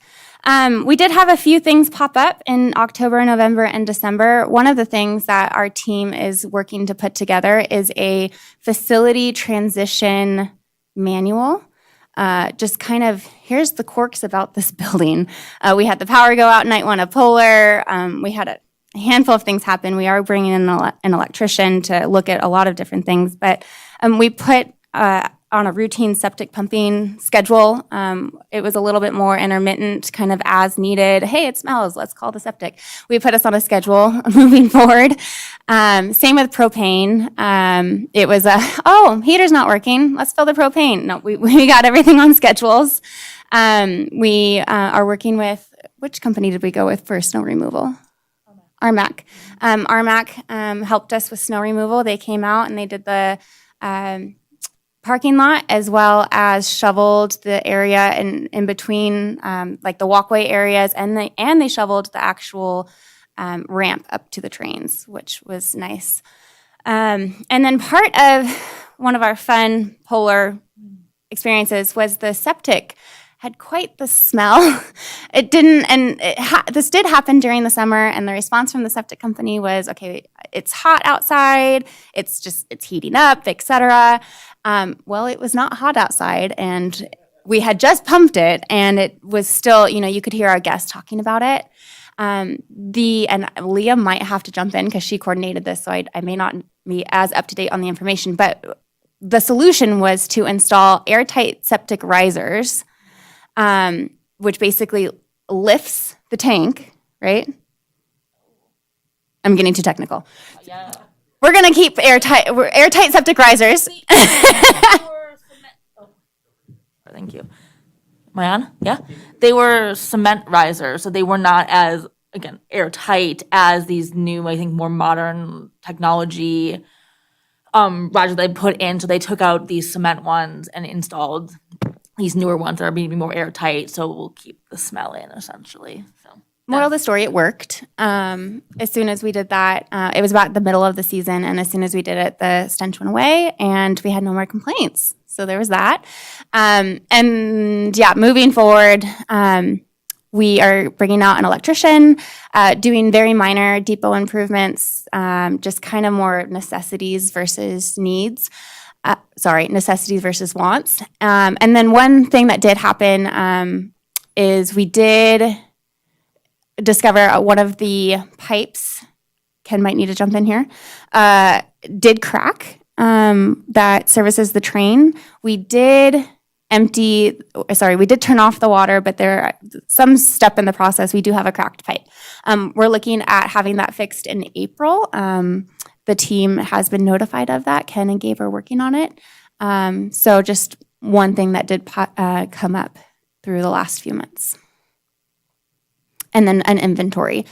We did have a few things pop up in October, November, and December. One of the things that our team is working to put together is a facility transition manual. Just kind of, here's the quirks about this building. We had the power go out night one of Polar. We had a handful of things happen. We are bringing in an electrician to look at a lot of different things, but we put on a routine septic pumping schedule. It was a little bit more intermittent, kind of as needed. Hey, it smells, let's call the septic. We put us on a schedule moving forward. Same with propane. It was heater's not working, let's fill the propane. No, we got everything on schedules. We are working with, which company did we go with for snow removal? Armac. Armac helped us with snow removal. They came out and they did the parking lot as well as shoveled the area in between, like the walkway areas, and they shoveled the actual ramp up to the trains, which was nice. And then part of one of our fun Polar experiences was the septic had quite the smell. It didn't, and this did happen during the summer, and the response from the septic company was, okay, it's hot outside, it's heating up, etc. Well, it was not hot outside, and we had just pumped it, and it was still, you could hear our guests talking about it. And Leah might have to jump in because she coordinated this, so I may not be as up to date on the information, but the solution was to install airtight septic risers, which basically lifts the tank, right? I'm getting too technical. Yeah. We're gonna keep airtight septic risers. Thank you. Am I on? Yeah. They were cement risers, so they were not as, again, airtight as these new, I think, more modern technology risers they put in. So they took out these cement ones and installed these newer ones that are maybe more airtight, so we'll keep the smell in, essentially. So. Moral of the story, it worked. As soon as we did that, it was about the middle of the season, and as soon as we did it, the stench went away, and we had no more complaints. So there was that. And yeah, moving forward, we are bringing out an electrician, doing very minor depot improvements, just kind of more necessities versus needs. Necessities versus wants. And then one thing that did happen is we did discover one of the pipes, Ken might need to jump in here, did crack that services the train. We did turn off the water, but there some step in the process, we do have a cracked pipe. We're looking at having that fixed in April. The team has been notified of that. Ken and Gabe are working on it. So just one thing that did come up through the last few months. And then an inventory.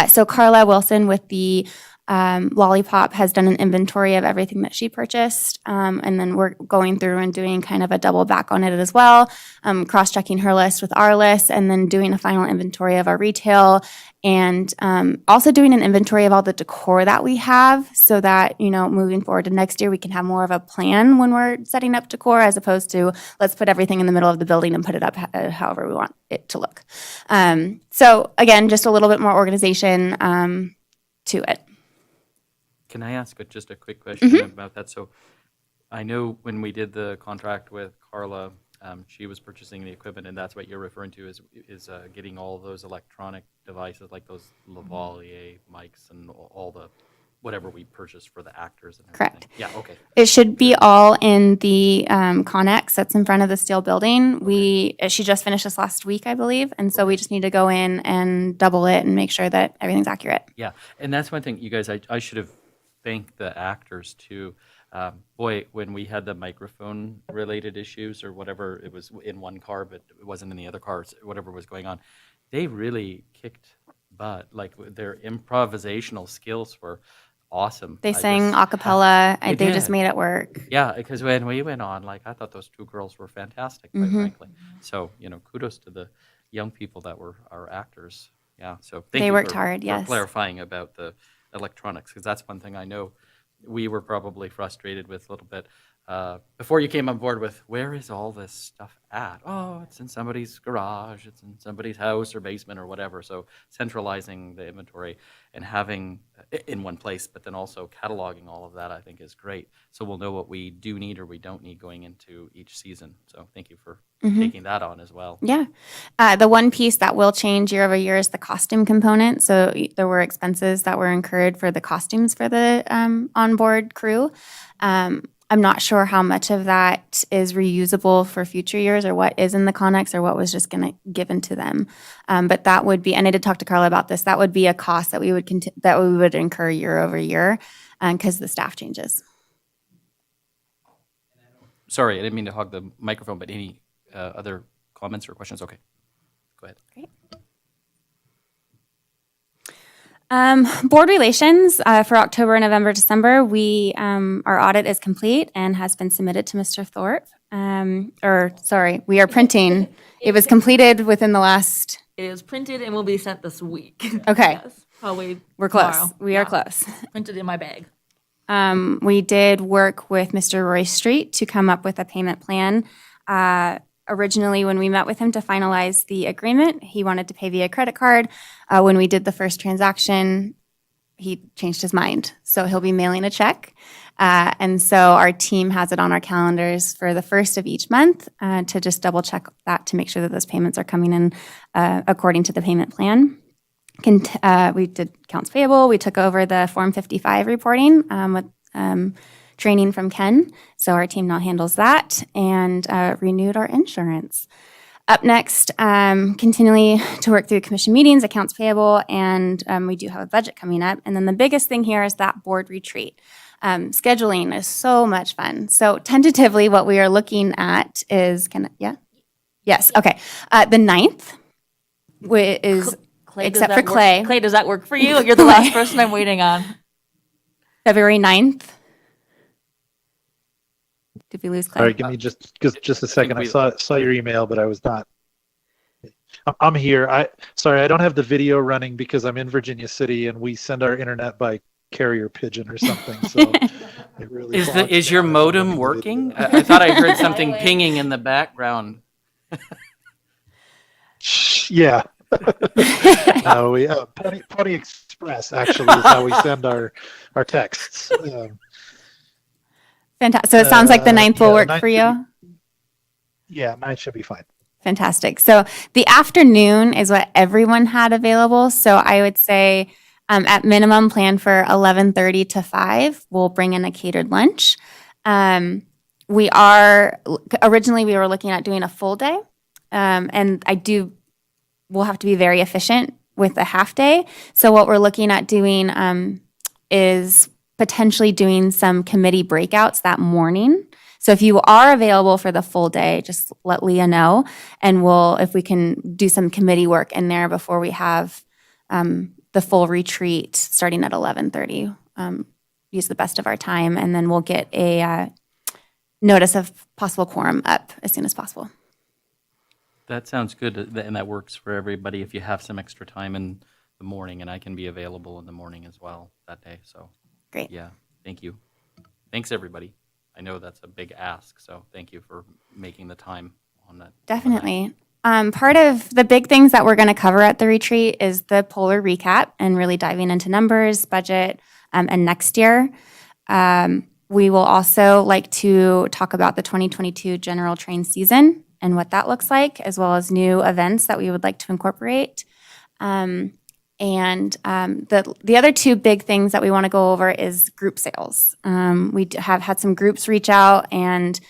So Carla Wilson with the Lollipop has done an inventory of everything that she purchased. And then we're going through and doing kind of a double back on it as well, cross-checking her list with our list, and then doing a final inventory of our retail, and also doing an inventory of all the decor that we have, so that, moving forward to next year, we can have more of a plan when we're setting up decor, as opposed to let's put everything in the middle of the building and put it up however we want it to look. So again, just a little bit more organization to it. Can I ask just a quick question about that? So I know when we did the contract with Carla, she was purchasing the equipment, and that's what you're referring to is getting all those electronic devices, like those lavalier mics and all the whatever we purchased for the actors and everything. Correct. Yeah, okay. It should be all in the Connex that's in front of the steel building. She just finished this last week, I believe, and so we just need to go in and double it and make sure that everything's accurate. Yeah, and that's one thing, you guys, I should have thanked the actors too. When we had the microphone related issues or whatever, it was in one car, but it wasn't in the other cars, whatever was going on, they really kicked butt. Like their improvisational skills were awesome. They sang a cappella. They They just did. made it work. Yeah, because when we went on, I thought those two girls were fantastic, quite frankly. So, kudos to the young people that were our actors. Yeah, so thank They you worked for, hard, for yes. clarifying about the electronics, because that's one thing I know we were probably frustrated with a little bit before you came on board with, where is all this stuff at? Oh, it's in somebody's garage, it's in somebody's house or basement or whatever. So centralizing the inventory and having in one place, but then also cataloging all of that, I think is great. So we'll know what we do need or we don't need going into each season. So thank you for taking that on as well. Yeah. The one piece that will change year over year is the costume component. So there were expenses that were incurred for the costumes for the onboard crew. I'm not sure how much of that is reusable for future years or what is in the Connex or what was just going to given to them. But that would be, and I did talk to Carla about this, that would be a cost that we would that we would incur year over year because the staff changes. Sorry, I didn't mean to hog the microphone, but any other comments or questions? Okay, go ahead. Great. Board relations for October, November, December. We our audit is complete and has been submitted to Mr. Thorpe. We are printing. It was completed within the last. It is printed and will be sent this week. Okay, Yes, probably we're close. tomorrow. We Yeah. are close. Printed in my bag. We did work with Mr. Roy Street to come up with a payment plan. Originally, when we met with him to finalize the agreement, he wanted to pay via credit card. When we did the first transaction, he changed his mind. So he'll be mailing a check. And so our team has it on our calendars for the first of each month to just double check that to make sure that those payments are coming in according to the payment plan. We did accounts payable. We took over the Form 55 reporting with training from Ken. So our team now handles that and renewed our insurance. Up next, continually to work through commission meetings, accounts payable, and we do have a budget coming up. And then the biggest thing here is that board retreat. Scheduling is so much fun. So tentatively, what we are looking at is, Yes, okay. The 9th is, Clay, except does for that work- Clay. Clay, does that work for you? You're the last person I'm waiting on. February 9th. Did we lose Clay? All right, give me just a second. I saw your email, but I was not. I'm here. I don't have the video running because I'm in Virginia City and we send our internet by carrier pigeon or something. So it really Is your modem working? I thought I heard something pinging in the background. Yeah. No, we Pony Express actually is how we send our texts. Fantastic. So it sounds like the 9th will work for you? Yeah, 9th should be fine. Fantastic. So the afternoon is what everyone had available. So I would say at minimum plan for 11:30 to 5. We'll bring in a catered lunch. Originally we were looking at doing a full day. And we'll have to be very efficient with a half day. So what we're looking at doing is potentially doing some committee breakouts that morning. So if you are available for the full day, just let Leah know, and if we can do some committee work in there before we have the full retreat starting at 11:30. Use the best of our time, and then we'll get a notice of possible quorum up as soon as possible. That sounds good, and that works for everybody if you have some extra time in the morning, and I can be available in the morning as well that day. So, Great. yeah, thank you. Thanks, everybody. I know that's a big ask, so thank you for making the time on that. Definitely. Part of the big things that we're going to cover at the retreat is the polar recap and really diving into numbers, budget, and next year. We will also like to talk about the 2022 general train season and what that looks like, as well as new events that we would like to incorporate. The other two big things that we want to go over is group sales. We have had some groups reach out, and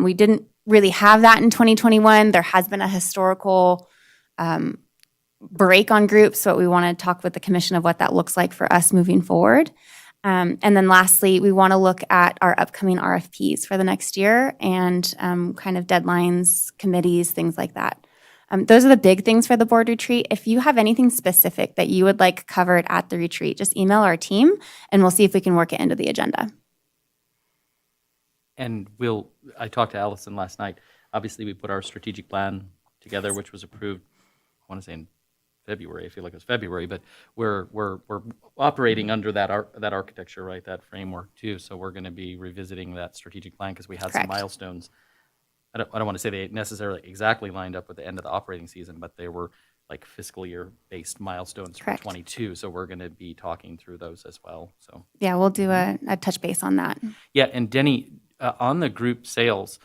we didn't really have that in 2021. There has been a historical break on groups, so we want to talk with the commission of what that looks like for us moving forward. And then lastly, we want to look at our upcoming RFPs for the next year and kind of deadlines, committees, things like that. Those are the big things for the board retreat. If you have anything specific that you would like covered at the retreat, just email our team and we'll see if we can work it into the agenda. And I talked to Allison last night. Obviously, we put our strategic plan together, which was approved, I want to say in February. I feel like it was February, but we're operating under that architecture, right? That framework too. So we're going to be revisiting that strategic plan because we had some Correct. milestones. I don't want to say they necessarily exactly lined up with the end of the operating season, but they were like fiscal year based milestones Correct. for 22. So we're going to be talking through those as well. So Yeah, we'll do a touch base on that. yeah, and Denny, on the group sales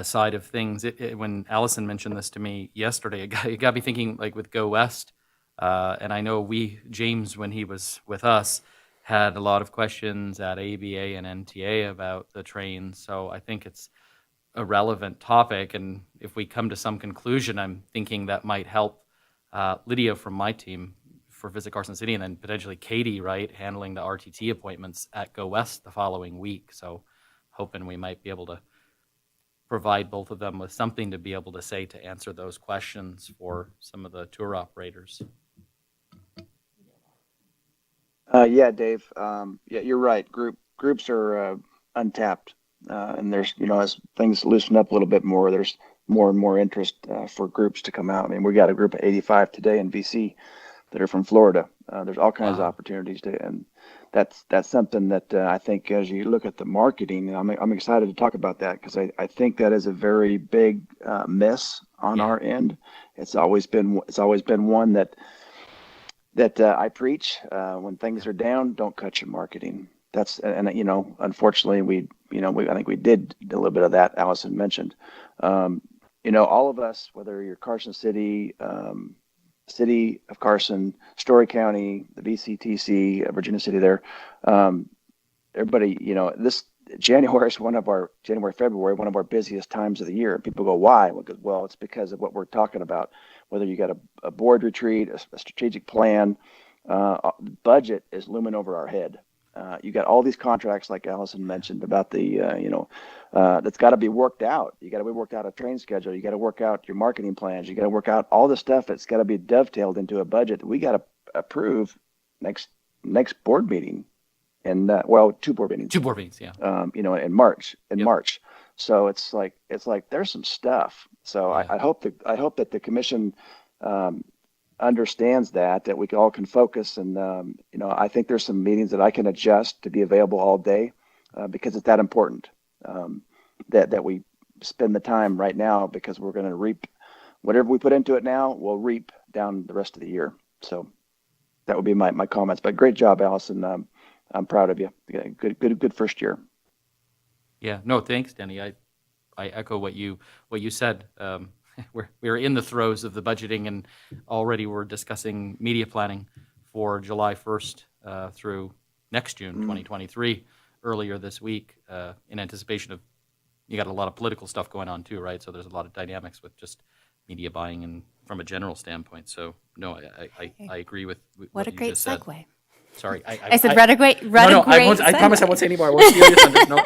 side of things, when Allison mentioned this to me yesterday, it got me thinking, like with Go West, and I know James, when he was with us, had a lot of questions at ABA and NTA about the trains. So I think it's a relevant topic, and if we come to some conclusion, I'm thinking that might help Lydia from my team for Visit Carson City, and then potentially Katie, right, handling the RTT appointments at Go West the following week. So hoping we might be able to provide both of them with something to be able to say to answer those questions for some of the tour operators. Yeah, Dave. Yeah, you're right. Groups are untapped, and there's, as things loosen up a little bit more, there's more and more interest for groups to come out. I mean, we got a group of 85 today in BC that are from Florida. There's all kinds of opportunities and that's something that I think as you look at the marketing, I'm excited to talk about that because I think that is a very big miss on our end. It's always been one that I preach when things are down, don't cut your marketing. Unfortunately I think we did a little bit of that. Allison mentioned, all of us, whether you're Carson City, City of Carson, Story County, the VCTC, Virginia City there, everybody, this February, one of our busiest times of the year. People go, why? Well, it's because of what we're talking about. Whether you got a board retreat, a strategic plan, budget is looming over our head. You got all these contracts, like Allison mentioned, about that's got to be worked out. You got to be worked out a train schedule. You got to work out your marketing plans. You got to work out all the stuff that's got to be dovetailed into a budget that we got to approve next board meeting, and 2 board meetings. 2 board meetings, yeah. In March. March. So it's like there's some stuff. So Yeah. I hope that the commission understands that we all can focus, and I think there's some meetings that I can adjust to be available all day because it's that important that we spend the time right now, because we're going to reap whatever we put into it now. We'll reap down the rest of the year. So that would be my comments. But great job, Allison. I'm proud of you. Good first year. Yeah, no, thanks, Denny. I echo what you said. We're in the throes of the budgeting, and already we're discussing media planning for July 1st through next June, 2023, earlier this week, in anticipation of, you got a lot of political stuff going on too, right? So there's a lot of dynamics with just media buying and from a general standpoint. So no, I agree with what A you great just said. segue. Sorry, I said, "Read a great." No, I promise I won't say anymore. I won't steal your thunder. No.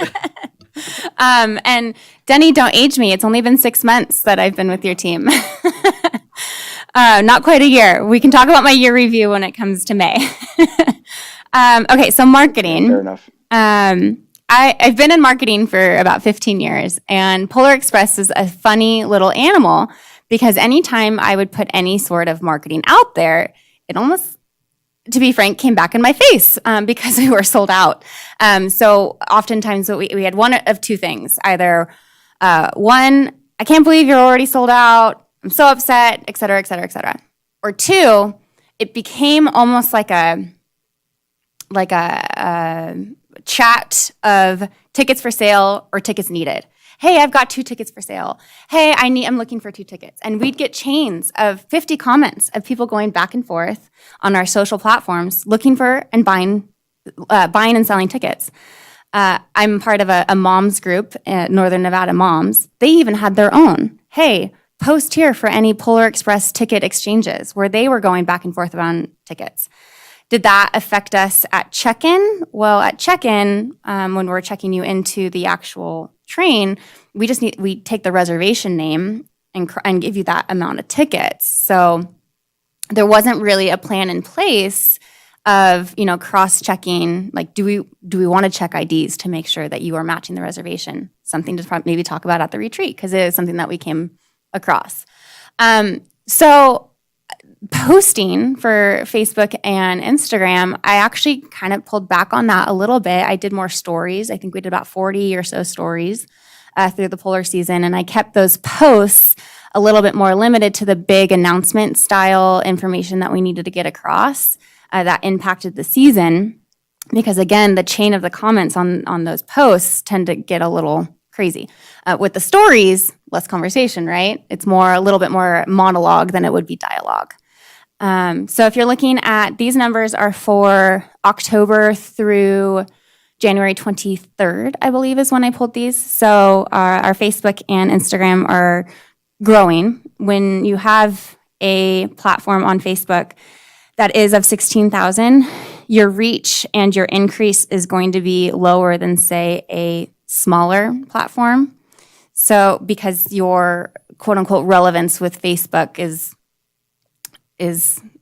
And Denny, don't age me. It's only been 6 months that I've been with your team. Not quite a year. We can talk about my year review when it comes to May. Okay, so marketing. Fair enough. I've been in marketing for about 15 years, and Polar Express is a funny little animal because anytime I would put any sort of marketing out there, it almost, to be frank, came back in my face because we were sold out. So oftentimes we had one of 2 things. Either one, I can't believe you're already sold out, I'm so upset, et cetera, et cetera, et cetera. Or 2, it became almost like a chat of tickets for sale or tickets needed. Hey, I've got 2 tickets for sale. Hey, I'm looking for 2 tickets. And we'd get chains of 50 comments of people going back and forth on our social platforms looking for and buying and selling tickets. I'm part of a moms group, Northern Nevada Moms. They even had their own. Hey, post here for any Polar Express ticket exchanges, where they were going back and forth around tickets. Did that affect us at check-in? Well, at check-in, when we're checking you into the actual train, we take the reservation name and give you that amount of tickets. So there wasn't really a plan in place of, cross-checking, like, do we want to check IDs to make sure that you are matching the reservation? Something to maybe talk about at the retreat, because it is something that we came across. So posting for Facebook and Instagram, I actually kind of pulled back on that a little bit. I did more stories. I think we did about 40 or so stories through the polar season, and I kept those posts a little bit more limited to the big announcement style information that we needed to get across that impacted the season. Because again, the chain of the comments on those posts tend to get a little crazy. With the stories, less conversation, right? It's a little bit more monologue than it would be dialogue. So if you're looking at, these numbers are for October through January 23rd, I believe is when I pulled these. So our Facebook and Instagram are growing. When you have a platform on Facebook that is of 16,000, your reach and your increase is going to be lower than, say, a smaller platform. So because your quote unquote relevance with Facebook is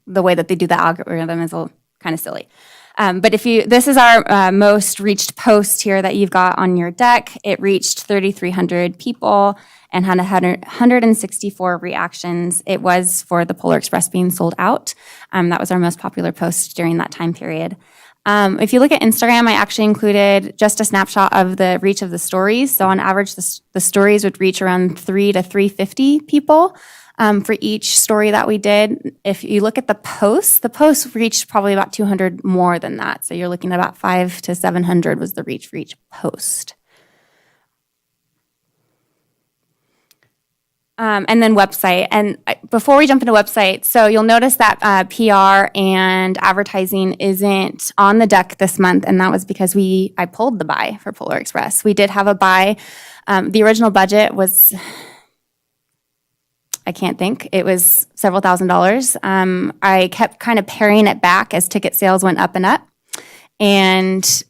the way that they do the algorithm is kind of silly. But this is our most reached post here that you've got on your deck. It reached 3,300 people and had 164 reactions. It was for the Polar Express being sold out. That was our most popular post during that time period. If you look at Instagram, I actually included just a snapshot of the reach of the stories. So on average, the stories would reach around 3 to 350 people for each story that we did. If you look at the posts reached probably about 200 more than that. So you're looking at about 500 to 700 was the reach for each post. And then website. And before we jump into website, so you'll notice that PR and advertising isn't on the deck this month, and that was because I pulled the buy for Polar Express. We did have a buy. The original budget was, I can't think, it was several $1,000s. I kept kind of paring it back as ticket sales went up and up, and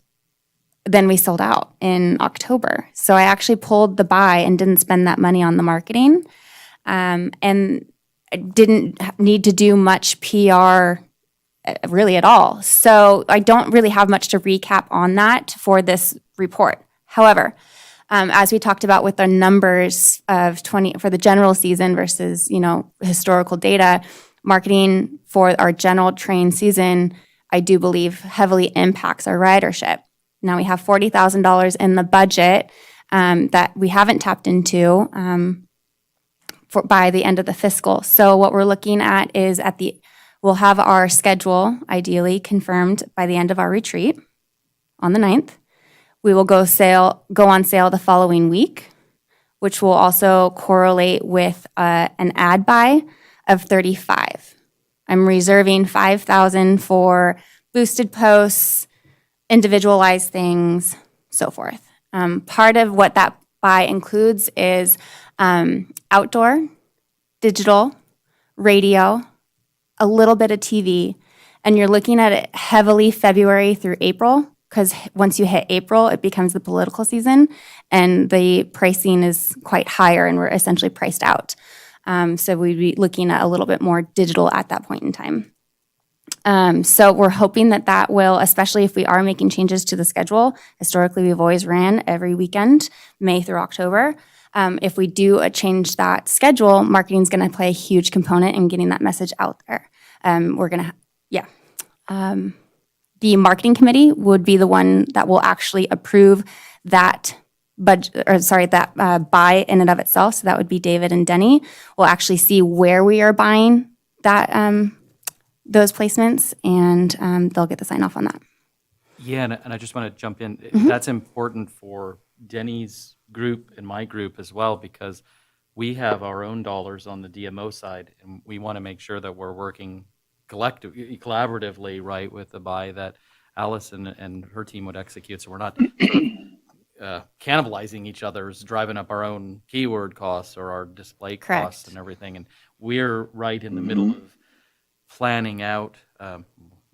then we sold out in October. So I actually pulled the buy and didn't spend that money on the marketing. And I didn't need to do much PR really at all. So I don't really have much to recap on that for this report. However, as we talked about with the numbers of 20 for the general season versus, historical data, marketing for our general train season, I do believe heavily impacts our ridership. Now we have $40,000 in the budget that we haven't tapped into by the end of the fiscal. So what we're looking at is we'll have our schedule ideally confirmed by the end of our retreat on the 9th. We will go on sale the following week, which will also correlate with an ad buy of 35. I'm reserving 5,000 for boosted posts, individualized things, so forth. Part of what that buy includes is outdoor, digital, radio, a little bit of TV, and you're looking at it heavily February through April, because once you hit April, it becomes the political season, and the pricing is quite higher, and we're essentially priced out. So we'd be looking at a little bit more digital at that point in time. So we're hoping that will, especially if we are making changes to the schedule. Historically, we've always ran every weekend, May through October. If we do change that schedule, marketing is going to play a huge component in getting that message out there. The marketing committee would be the one that will actually approve that budget, buy in and of itself. So that would be David and Denny. We'll actually see where we are buying that those placements, and they'll get the sign off on that. Yeah, and I just want to jump in. That's important for Denny's group and my group as well, because we have our own dollars on the DMO side, and we want to make sure that we're working collaboratively, right, with the buy that Allison and her team would execute, so we're not cannibalizing each other's, driving up our own keyword costs or our display costs. Correct. And everything. And we're right in the middle of planning out.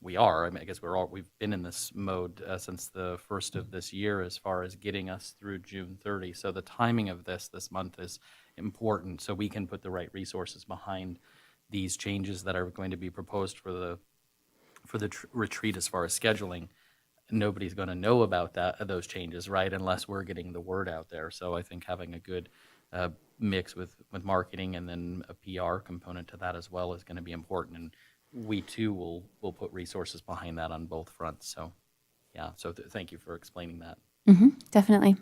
We are. I guess we've been in this mode since the first of this year, as far as getting us through June 30. So the timing of this month is important, so we can put the right resources behind these changes that are going to be proposed for the retreat as far as scheduling. Nobody's going to know about those changes, right, unless we're getting the word out there. So I think having a good mix with marketing, and then a PR component to that as well is going to be important. And we too will put resources behind that on both fronts. So, yeah. So thank you for explaining that. Definitely.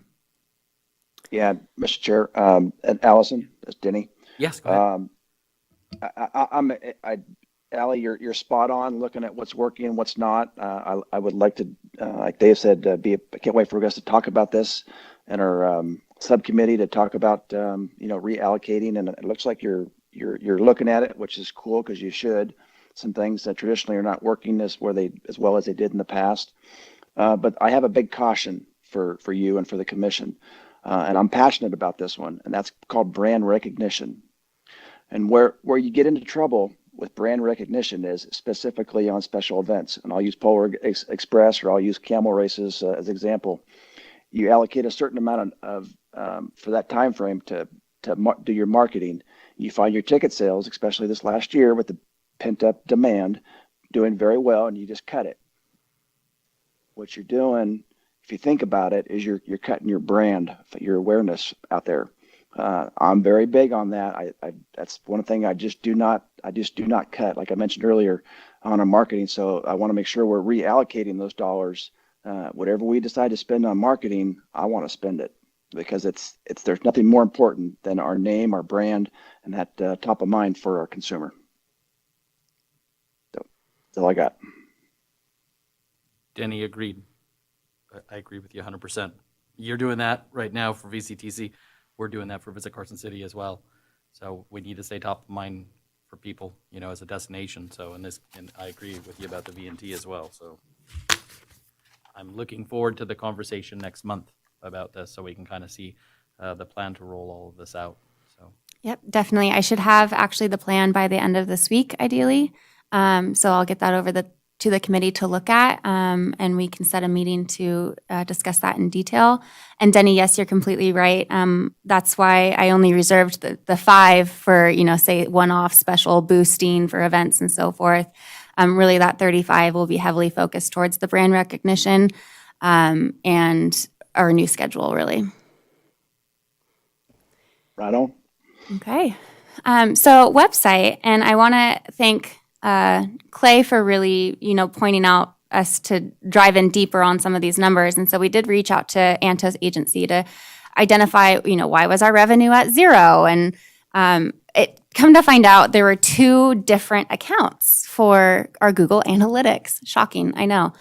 Yeah, Mr. Chair, and Allison, that's Denny. Yes, go ahead. Allie, you're spot on looking at what's working and what's not. I would like to, like Dave said, I can't wait for us to talk about this in our subcommittee to talk about, reallocating. And it looks like you're looking at it, which is cool because you should. Some things that traditionally are not working as well as they did in the past. But I have a big caution for you and for the commission. And I'm passionate about this one, and that's called brand recognition. And where you get into trouble with brand recognition is specifically on special events. And I'll use Polar Express, or I'll use camel races as example. You allocate a certain amount of for that time frame to do your marketing. You find your ticket sales, especially this last year with the pent up demand, doing very well, and you just cut it. What you're doing, if you think about it, is you're cutting your brand, your awareness out there. I'm very big on that. That's one thing I just do not cut, like I mentioned earlier, on our marketing. So I want to make sure we're reallocating those dollars. Whatever we decide to spend on marketing, I want to spend it because there's nothing more important than our name, our brand, and that top of mind for our consumer. So that's all I got. Denny, agreed. I agree with you 100%. You're doing that right now for VCTC. We're doing that for Visit Carson City as well. So we need to stay top of mind for people, as a destination. So and I agree with you about the V&T as well. So I'm looking forward to the conversation next month about this, so we can kind of see the plan to roll all of this out. So Yep, definitely. I should have actually the plan by the end of this week, ideally. So I'll get that over to the committee to look at, and we can set a meeting to discuss that in detail. And Denny, yes, you're completely right. That's why I only reserved the 5 for, say, one-off special boosting for events and so forth. Really, that 35 will be heavily focused towards the brand recognition and our new schedule, really. Right on. Okay. So website, and I want to thank Clay for really, pointing out us to drive in deeper on some of these numbers. And so we did reach out to Anto's agency to identify, why was our revenue at 0? And it come to find out there were 2 different accounts for our Google Analytics. Shocking, I know.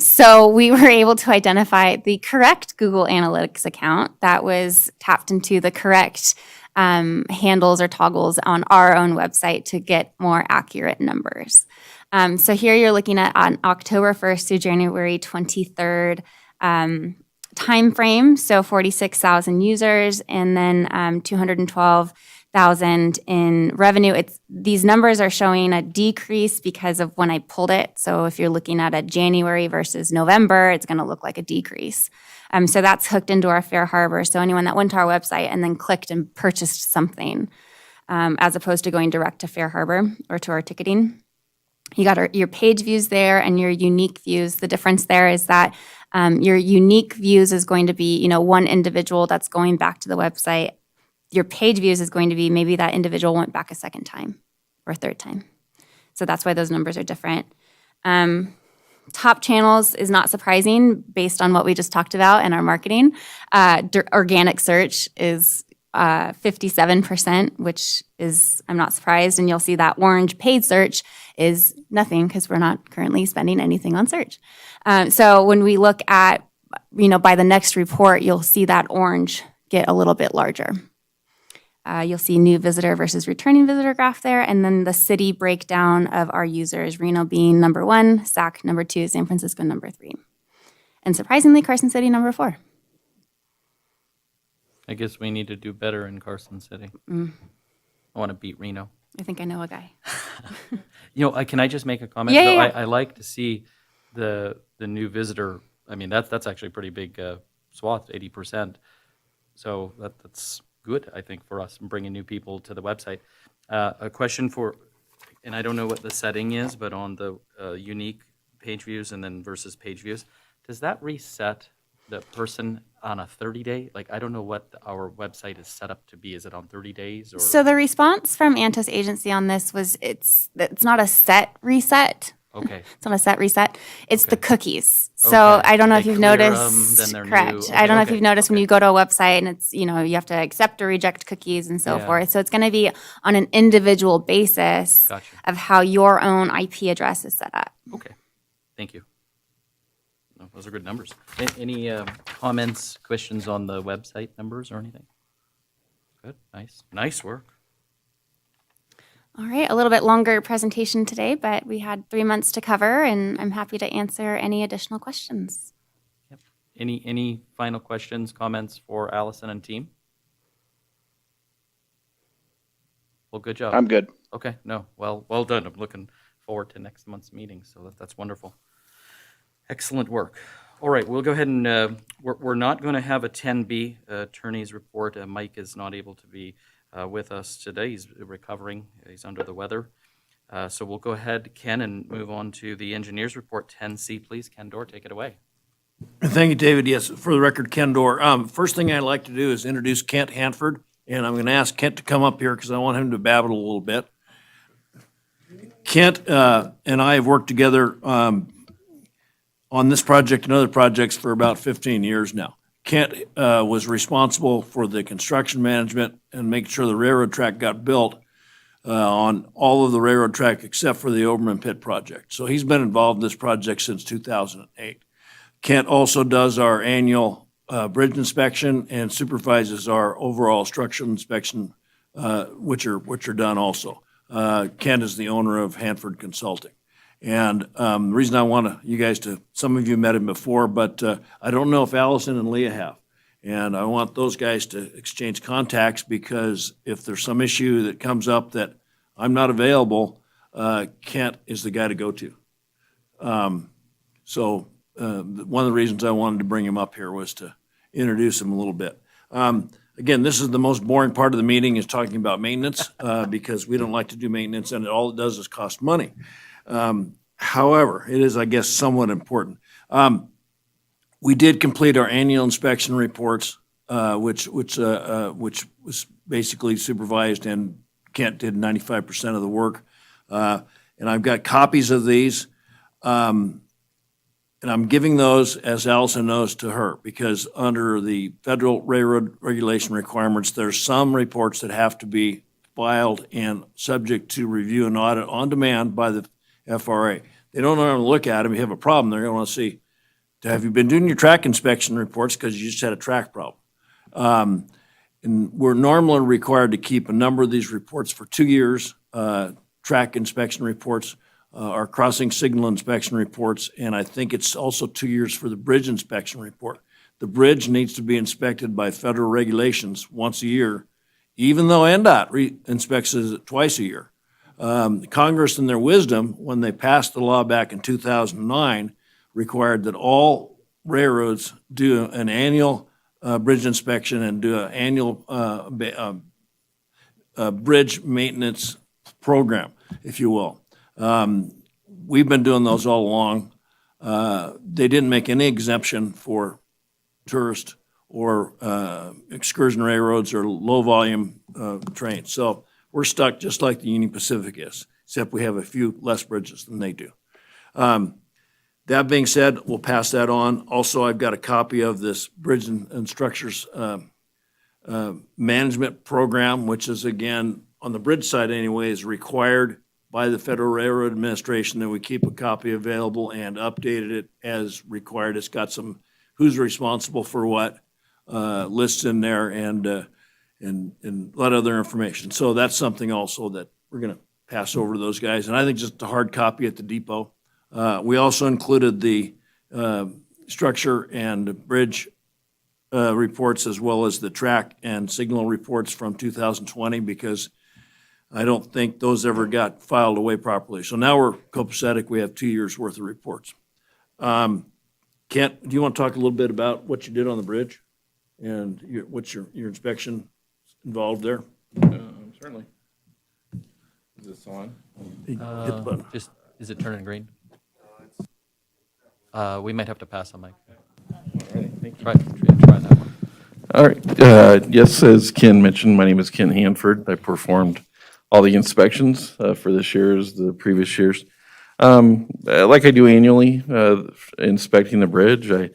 So we were able to identify the correct Google Analytics account that was tapped into the correct handles or toggles on our own website to get more accurate numbers. So here you're looking at on October 1st through January 23rd time frame. So 46,000 users and then 212,000 in revenue. These numbers are showing a decrease because of when I pulled it. So if you're looking at a January versus November, it's going to look like a decrease. So that's hooked into our Fair Harbor. So anyone that went to our website and then clicked and purchased something, as opposed to going direct to Fair Harbor or to our ticketing. You got your page views there and your unique views. The difference there is that your unique views is going to be, one individual that's going back to the website. Your page views is going to be maybe that individual went back a second time or a third time. So that's why those numbers are different. Top channels is not surprising based on what we just talked about in our marketing. Organic search is 57%, which is, I'm not surprised. And you'll see that orange paid search is nothing because we're not currently spending anything on search. So when we look at, by the next report, you'll see that orange get a little bit larger. You'll see new visitor versus returning visitor graph there, and then the city breakdown of our users, Reno being number 1, SAC number 2, San Francisco number 3. And surprisingly, Carson City number 4. I guess we need to do better in Carson City. I want to beat Reno. I think I know a guy. Can I just make a comment? Yeah, So yeah. I like to see the new visitor. I mean, that's actually a pretty big swath, 80%. So that's good, I think, for us in bringing new people to the website. A question and I don't know what the setting is, but on the unique page views and then versus page views, does that reset the person on a 30-day? Like, I don't know what our website is set up to be. Is it on 30 days or? So the response from Antos Agency on this was it's not a set reset. Okay. It's not a set reset. It's the Okay. cookies. So Okay. I don't know if They you've clear 'em, noticed. then they're Correct. new. I Okay, don't know if okay, you've noticed when okay. you go to a website and it's, you have to accept or reject cookies and so Yeah. forth. So it's going to be on an individual basis Gotcha. of how your own IP address is set up. Okay. Thank you. No, those are good numbers. Any comments, questions on the website numbers or anything? Good. Nice. Nice work. All right, a little bit longer presentation today, but we had 3 months to cover, and I'm happy to answer any additional questions. Any final questions, comments for Allison and team? Well, good job. I'm good. Okay, no, well done. I'm looking forward to next month's meeting, so that's wonderful. Excellent work. All right, we'll go ahead and, we're not going to have a 10B attorney's report. Mike is not able to be with us today. He's recovering. He's under the weather. So we'll go ahead, Ken, and move on to the engineer's report. 10C, please. Ken Dorr, take it away. Thank you, David. Yes, for the record, Ken Dorr. First thing I'd like to do is introduce Kent Hanford, and I'm going to ask Kent to come up here because I want him to babble a little bit. Kent and I have worked together on this project and other projects for about 15 years now. Kent was responsible for the construction management and making sure the railroad track got built on all of the railroad track except for the Oberman Pit project. So he's been involved in this project since 2008. Kent also does our annual bridge inspection and supervises our overall structural inspection, which are done also. Kent is the owner of Hanford Consulting. And the reason I want you guys to, some of you met him before, but I don't know if Allison and Leah have. And I want those guys to exchange contacts because if there's some issue that comes up that I'm not available, Kent is the guy to go to. So one of the reasons I wanted to bring him up here was to introduce him a little bit. Again, this is the most boring part of the meeting is talking about maintenance because we don't like to do maintenance and all it does is cost money. However, it is, I guess, somewhat important. We did complete our annual inspection reports, which was basically supervised, and Kent did 95% of the work. And I've got copies of these, and I'm giving those, as Allison knows, to her because under the federal railroad regulation requirements, there's some reports that have to be filed and subject to review and audit on demand by the FRA. They don't want to look at them. If you have a problem, they're going to want to see, have you been doing your track inspection reports because you just had a track problem? And we're normally required to keep a number of these reports for 2 years, track inspection reports, our crossing signal inspection reports, and I think it's also 2 years for the bridge inspection report. The bridge needs to be inspected by federal regulations once a year, even though NDOT inspects it twice a year. Congress, in their wisdom, when they passed the law back in 2009, required that all railroads do an annual bridge inspection and do an annual bridge maintenance program, if you will. We've been doing those all along. They didn't make any exemption for tourist or excursion railroads or low-volume trains. So we're stuck just like the Union Pacific is, except we have a few less bridges than they do. That being said, we'll pass that on. Also, I've got a copy of this Bridge and Structures Management Program, which is, again, on the bridge side anyway, is required by the Federal Railroad Administration that we keep a copy available and updated it as required. It's got some who's responsible for what lists in there and a lot of other information. So that's something also that we're going to pass over to those guys. And I think just a hard copy at the depot. We also included the structure and bridge reports as well as the track and signal reports from 2020 because I don't think those ever got filed away properly. So now we're copacetic. We have 2 years worth of reports. Kent, do you want to talk a little bit about what you did on the bridge and what's your inspection involved there? Certainly. Is this on? Hit the button. Is it turning green? We might have to pass on Mike. righty, thank you. Try that one. All right, yes, as Ken mentioned, my name is Ken Hanford. I performed all the inspections for this year as the previous years. Like I do annually, inspecting the bridge, I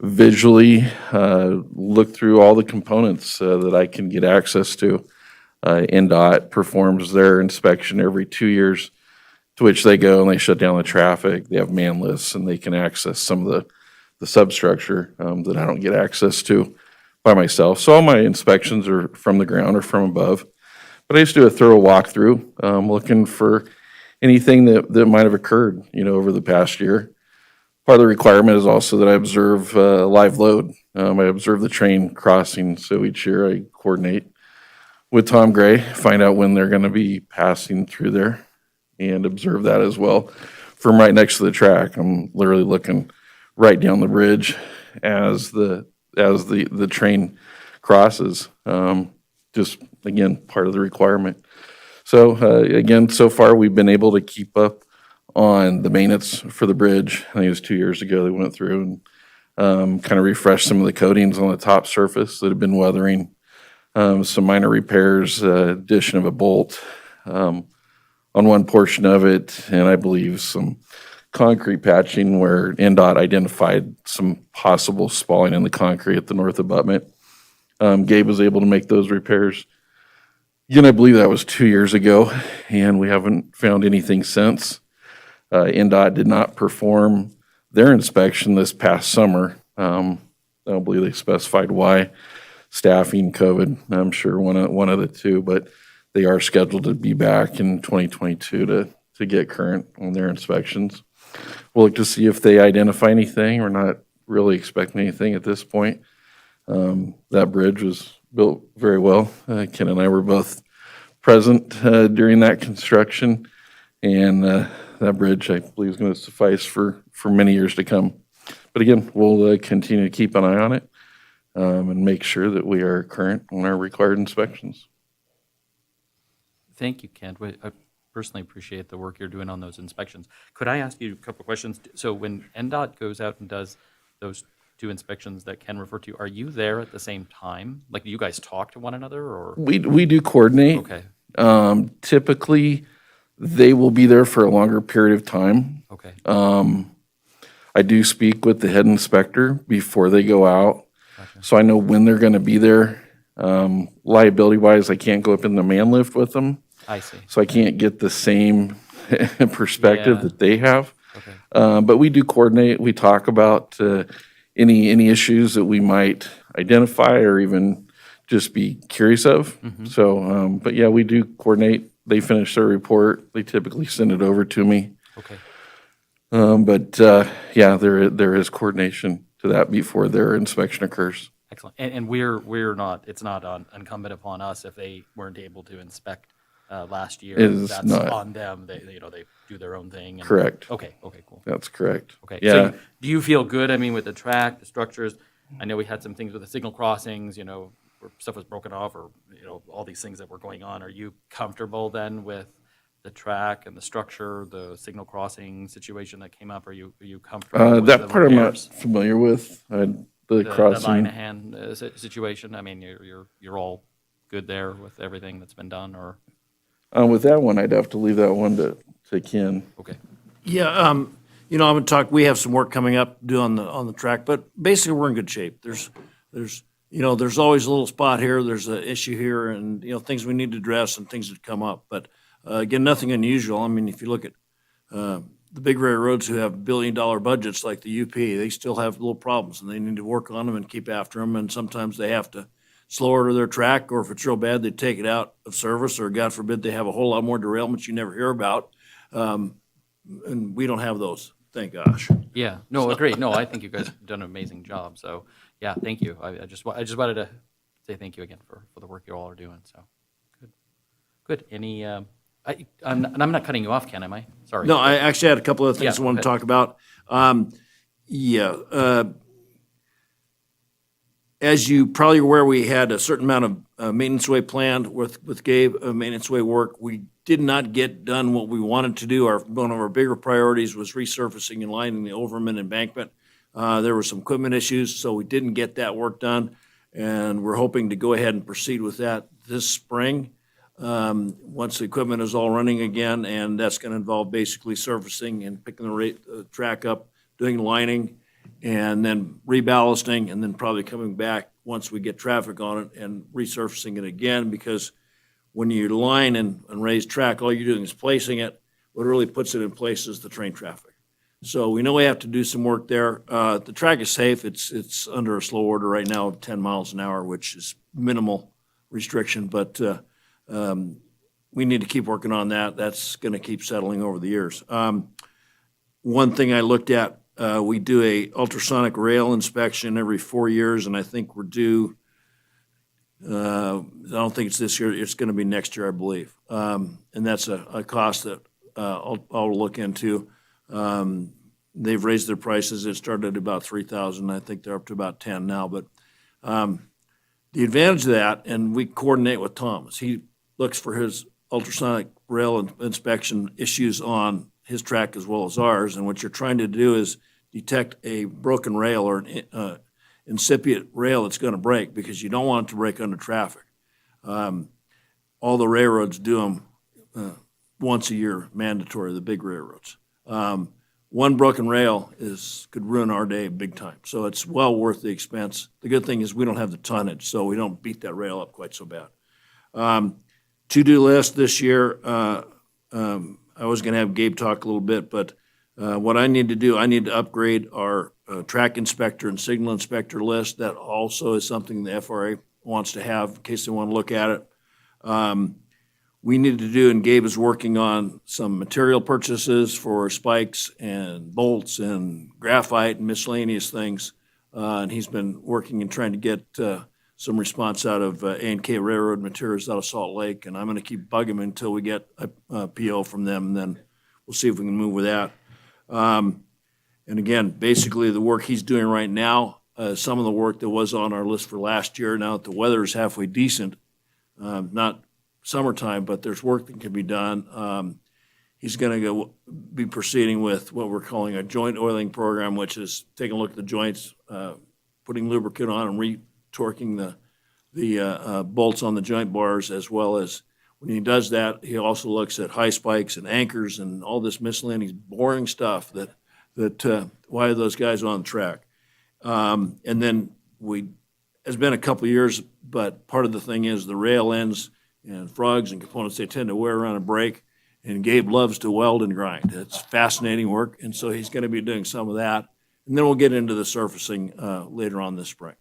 visually look through all the components that I can get access to. NDOT performs their inspection every 2 years, to which they go and they shut down the traffic. They have man lists and they can access some of the substructure that I don't get access to by myself. So all my inspections are from the ground or from above. But I just do a thorough walkthrough, looking for anything that might have occurred, over the past year. Part of the requirement is also that I observe live load. I observe the train crossing, so each year I coordinate with Tom Gray, find out when they're going to be passing through there, and observe that as well. From right next to the track, I'm literally looking right down the bridge as the train crosses. Just again, part of the requirement. So again, so far we've been able to keep up on the maintenance for the bridge. I think it was 2 years ago they went through and kind of refreshed some of the coatings on the top surface that have been weathering. Some minor repairs, addition of a bolt on one portion of it, and I believe some concrete patching where NDOT identified some possible spalling in the concrete at the north abutment. Gabe was able to make those repairs. Again, I believe that was 2 years ago, and we haven't found anything since. NDOT did not perform their inspection this past summer. I don't believe they specified why. Staffing, COVID, I'm sure one of the two, but they are scheduled to be back in 2022 to get current on their inspections. We'll look to see if they identify anything. We're not really expecting anything at this point. That bridge was built very well. Ken and I were both present during that construction, and that bridge, I believe, is going to suffice for many years to come. But again, we'll continue to keep an eye on it and make sure that we are current on our required inspections. Thank you, Kent. I personally appreciate the work you're doing on those inspections. Could I ask you a couple of questions? So when NDOT goes out and does those two inspections that Ken referred to, are you there at the same time? Like, do you guys talk to one another, or? We do coordinate. Okay. Typically, they will be there for a longer period of time. Okay. I do speak with the head inspector before they go out, Gotcha. so I know when they're going to be there. Liability-wise, I can't go up in the man lift with them, I see. so I can't get the same perspective Yeah. that they have. Okay. But we do coordinate. We talk about any issues that we might identify or even just be curious of. Mhm. So, but yeah, we do coordinate. They finish their report. They typically send it over to me. Okay. But yeah, there is coordination to that before their inspection occurs. Excellent. And we're not, it's not incumbent upon us if they weren't able to inspect last year. It is That's not. on them. They do their own thing. and- Correct. Okay, cool. That's correct. Okay. Yeah. So do you feel good? I mean, with the track, the structures, I know we had some things with the signal crossings, where stuff was broken off, or, all these things that were going on. Are you comfortable then with the track and the structure, the signal crossing situation that came up? Are you comfortable with That the part I'm not repairs? familiar with. The The crossing. Linehan situation? I mean, you're all good there with everything that's been done, or? With that one, I'd have to leave that one to Ken. Okay. Yeah, I'm gonna talk, we have some work coming up to do on the track, but basically we're in good shape. There's always a little spot here, there's an issue here, and, things we need to address and things that come up. But, again, nothing unusual. I mean, if you look at, the big railroads who have billion-dollar budgets like the UP, they still have little problems, and they need to work on them and keep after them, and sometimes they have to slow order their track, or if it's real bad, they take it out of service, or God forbid, they have a whole lot more derailments you never hear about. And we don't have those, thank gosh. Yeah, no, agreed. No, I think you guys have done an amazing job. So, yeah, thank you. I just wanted to say thank you again for the work you all are doing. So, good. Any, and I'm not cutting you off, Ken, am I? Sorry. No, I actually had a couple of things Yeah, I want go to ahead. talk about. As you probably are aware, we had a certain amount of maintenance way planned with Gabe, maintenance way work. We did not get done what we wanted to do. One of our bigger priorities was resurfacing and lining the Overman embankment. There were some equipment issues, so we didn't get that work done. And we're hoping to go ahead and proceed with that this spring, once the equipment is all running again. And that's going to involve basically surfacing and picking the track up, doing lining, and then reballasting, and then probably coming back once we get traffic on it and resurfacing it again. Because when you line and raise track, all you're doing is placing it. What really puts it in place is the train traffic. So we know we have to do some work there. The track is safe. It's under a slow order right now of 10 miles an hour, which is minimal restriction, but we need to keep working on that. That's going to keep settling over the years. One thing I looked at, we do a ultrasonic rail inspection every 4 years, and I think we're due, I don't think it's this year, it's going to be next year, I believe. And that's a cost that I'll look into. They've raised their prices. It started at about $3,000. I think they're up to about 10 now. But the advantage of that, and we coordinate with Thomas. He looks for his ultrasonic rail inspection issues on his track as well as ours. And what you're trying to do is detect a broken rail or an incipient rail that's going to break, because you don't want it to break under traffic. All the railroads do them once a year, mandatory, the big railroads. One broken rail could ruin our day big time. So it's well worth the expense. The good thing is we don't have the tonnage, so we don't beat that rail up quite so bad. To-do list this year, I was going to have Gabe talk a little bit, but what I need to do, I need to upgrade our track inspector and signal inspector list. That also is something the FRA wants to have in case they want to look at it. We need to do, and Gabe is working on some material purchases for spikes and bolts and graphite and miscellaneous things. And he's been working and trying to get some response out of A&K Railroad Materials out of Salt Lake. And I'm going to keep bugging him until we get a PO from them, and then we'll see if we can move with that. And again, basically the work he's doing right now, some of the work that was on our list for last year, now that the weather is halfway decent, not summertime, but there's work that can be done. He's going to be proceeding with what we're calling a joint oiling program, which is taking a look at the joints, putting lubricant on and re-torquing the bolts on the joint bars, as well as when he does that, he also looks at high spikes and anchors and all this miscellaneous boring stuff that why are those guys on the track? And then it's been a couple of years, but part of the thing is the rail ends and frogs and components, they tend to wear around and break. And Gabe loves to weld and grind. It's fascinating work, and so he's going to be doing some of that. And then we'll get into the surfacing later on this spring.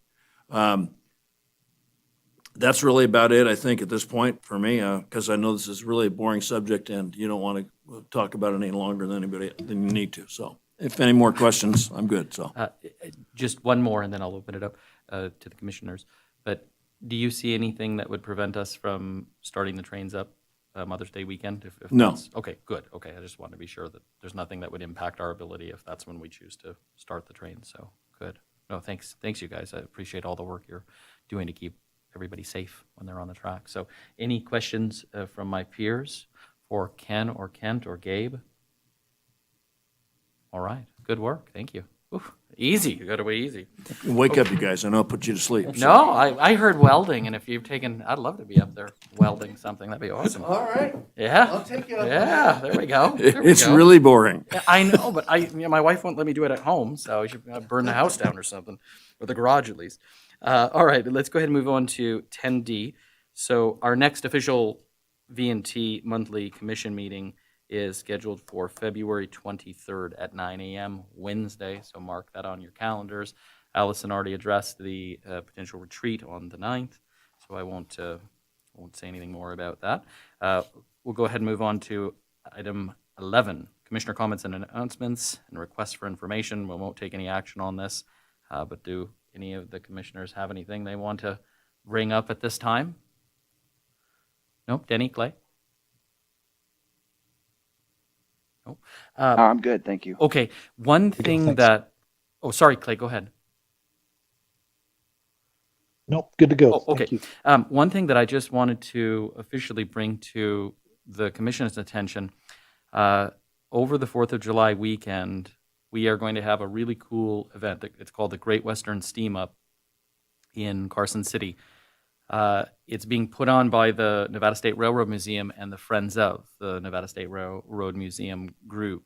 That's really about it, I think, at this point for me, because I know this is really a boring subject, and you don't want to talk about it any longer than you need to. So if any more questions, I'm good. So Just one more, and then I'll open it up to the commissioners. But do you see anything that would prevent us from starting the trains up Mother's Day weekend? If No. Okay, good. Okay, I just want to be sure that there's nothing that would impact our ability if that's when we choose to start the train. So good. No, thanks, you guys. I appreciate all the work you're doing to keep everybody safe when they're on the track. So any questions from my peers for Ken or Kent or Gabe? All right, good work. Thank you. Oof, easy. You got away easy. wake up, you guys. I know I'll put you to sleep. So. No, I heard welding, and if you've taken, I'd love to be up there welding something. That'd be awesome. All right. Yeah. I'll take you up. Yeah, there we go. There we It's go. really boring. Yeah, I know, but my wife won't let me do it at home, so I should burn the house down or something, or the garage at least. All right, let's go ahead and move on to 10D. So our next official V&T monthly commission meeting is scheduled for February 23rd at 9 a.m. Wednesday, so mark that on your calendars. Allison already addressed the potential retreat on the 9th, so I won't say anything more about that. We'll go ahead and move on to item 11, commissioner comments and announcements and requests for information. We won't take any action on this, but do any of the commissioners have anything they want to bring up at this time? Nope. Denny, Clay? Nope. I'm good, thank you. Okay, one thing thanks. that, oh, sorry, Clay, go ahead. Nope, good to go. Oh, okay. Thank you. One thing that I just wanted to officially bring to the commission's attention, over the 4th of July weekend, we are going to have a really cool event. It's called the Great Western Steam Up in Carson City. It's being put on by the Nevada State Railroad Museum and the Friends of the Nevada State Railroad Museum group.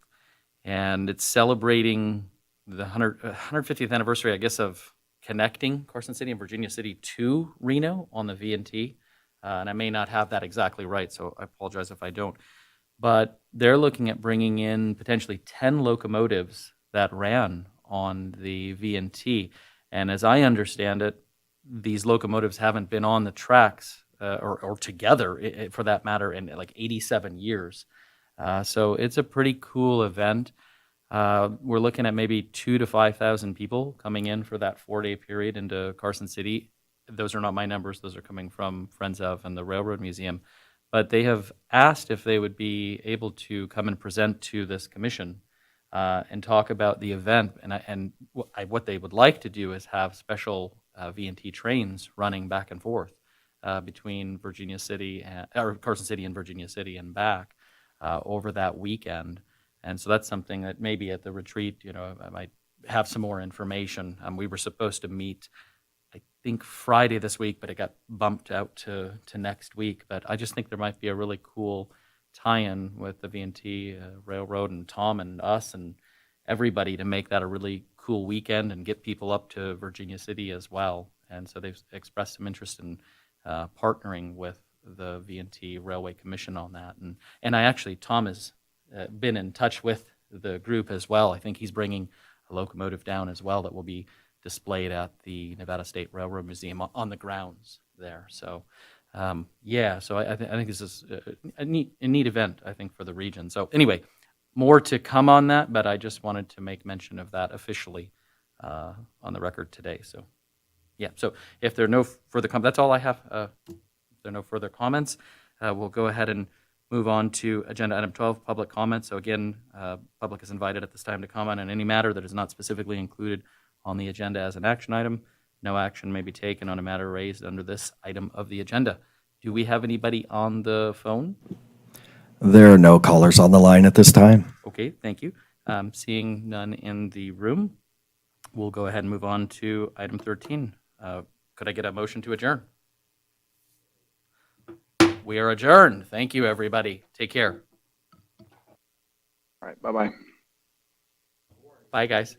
And it's celebrating the 150th anniversary, I guess, of connecting Carson City and Virginia City to Reno on the V&T. And I may not have that exactly right, so I apologize if I don't. But they're looking at bringing in potentially 10 locomotives that ran on the V&T. And as I understand it, these locomotives haven't been on the tracks or together, for that matter, in like 87 years. So it's a pretty cool event. We're looking at maybe 2,000 to 5,000 people coming in for that 4-day period into Carson City. Those are not my numbers. Those are coming from Friends of and the Railroad Museum. But they have asked if they would be able to come and present to this commission and talk about the event. And what they would like to do is have special V&T trains running back and forth between Virginia City or Carson City and Virginia City and back over that weekend. And so that's something that maybe at the retreat, I might have some more information. We were supposed to meet, I think, Friday this week, but it got bumped out to next week. But I just think there might be a really cool tie-in with the V&T Railroad and Tom and us and everybody to make that a really cool weekend and get people up to Virginia City as well. And so they've expressed some interest in partnering with the V&T Railway Commission on that. And I actually, Tom has been in touch with the group as well. I think he's bringing a locomotive down as well that will be displayed at the Nevada State Railroad Museum on the grounds there. So, so I think this is a neat event, I think, for the region. So anyway, more to come on that, but I just wanted to make mention of that officially on the record today. So, yeah, so if there are no further comments, that's all I have. If there are no further comments, we'll go ahead and move on to agenda item 12, public comments. So again, public is invited at this time to comment on any matter that is not specifically included on the agenda as an action item. No action may be taken on a matter raised under this item of the agenda. Do we have anybody on the phone? There are no callers on the line at this time. Okay, thank you. Seeing none in the room, we'll go ahead and move on to item 13. Could I get a motion to adjourn? We are adjourned. Thank you, everybody. Take care. All right, bye-bye. Bye, guys.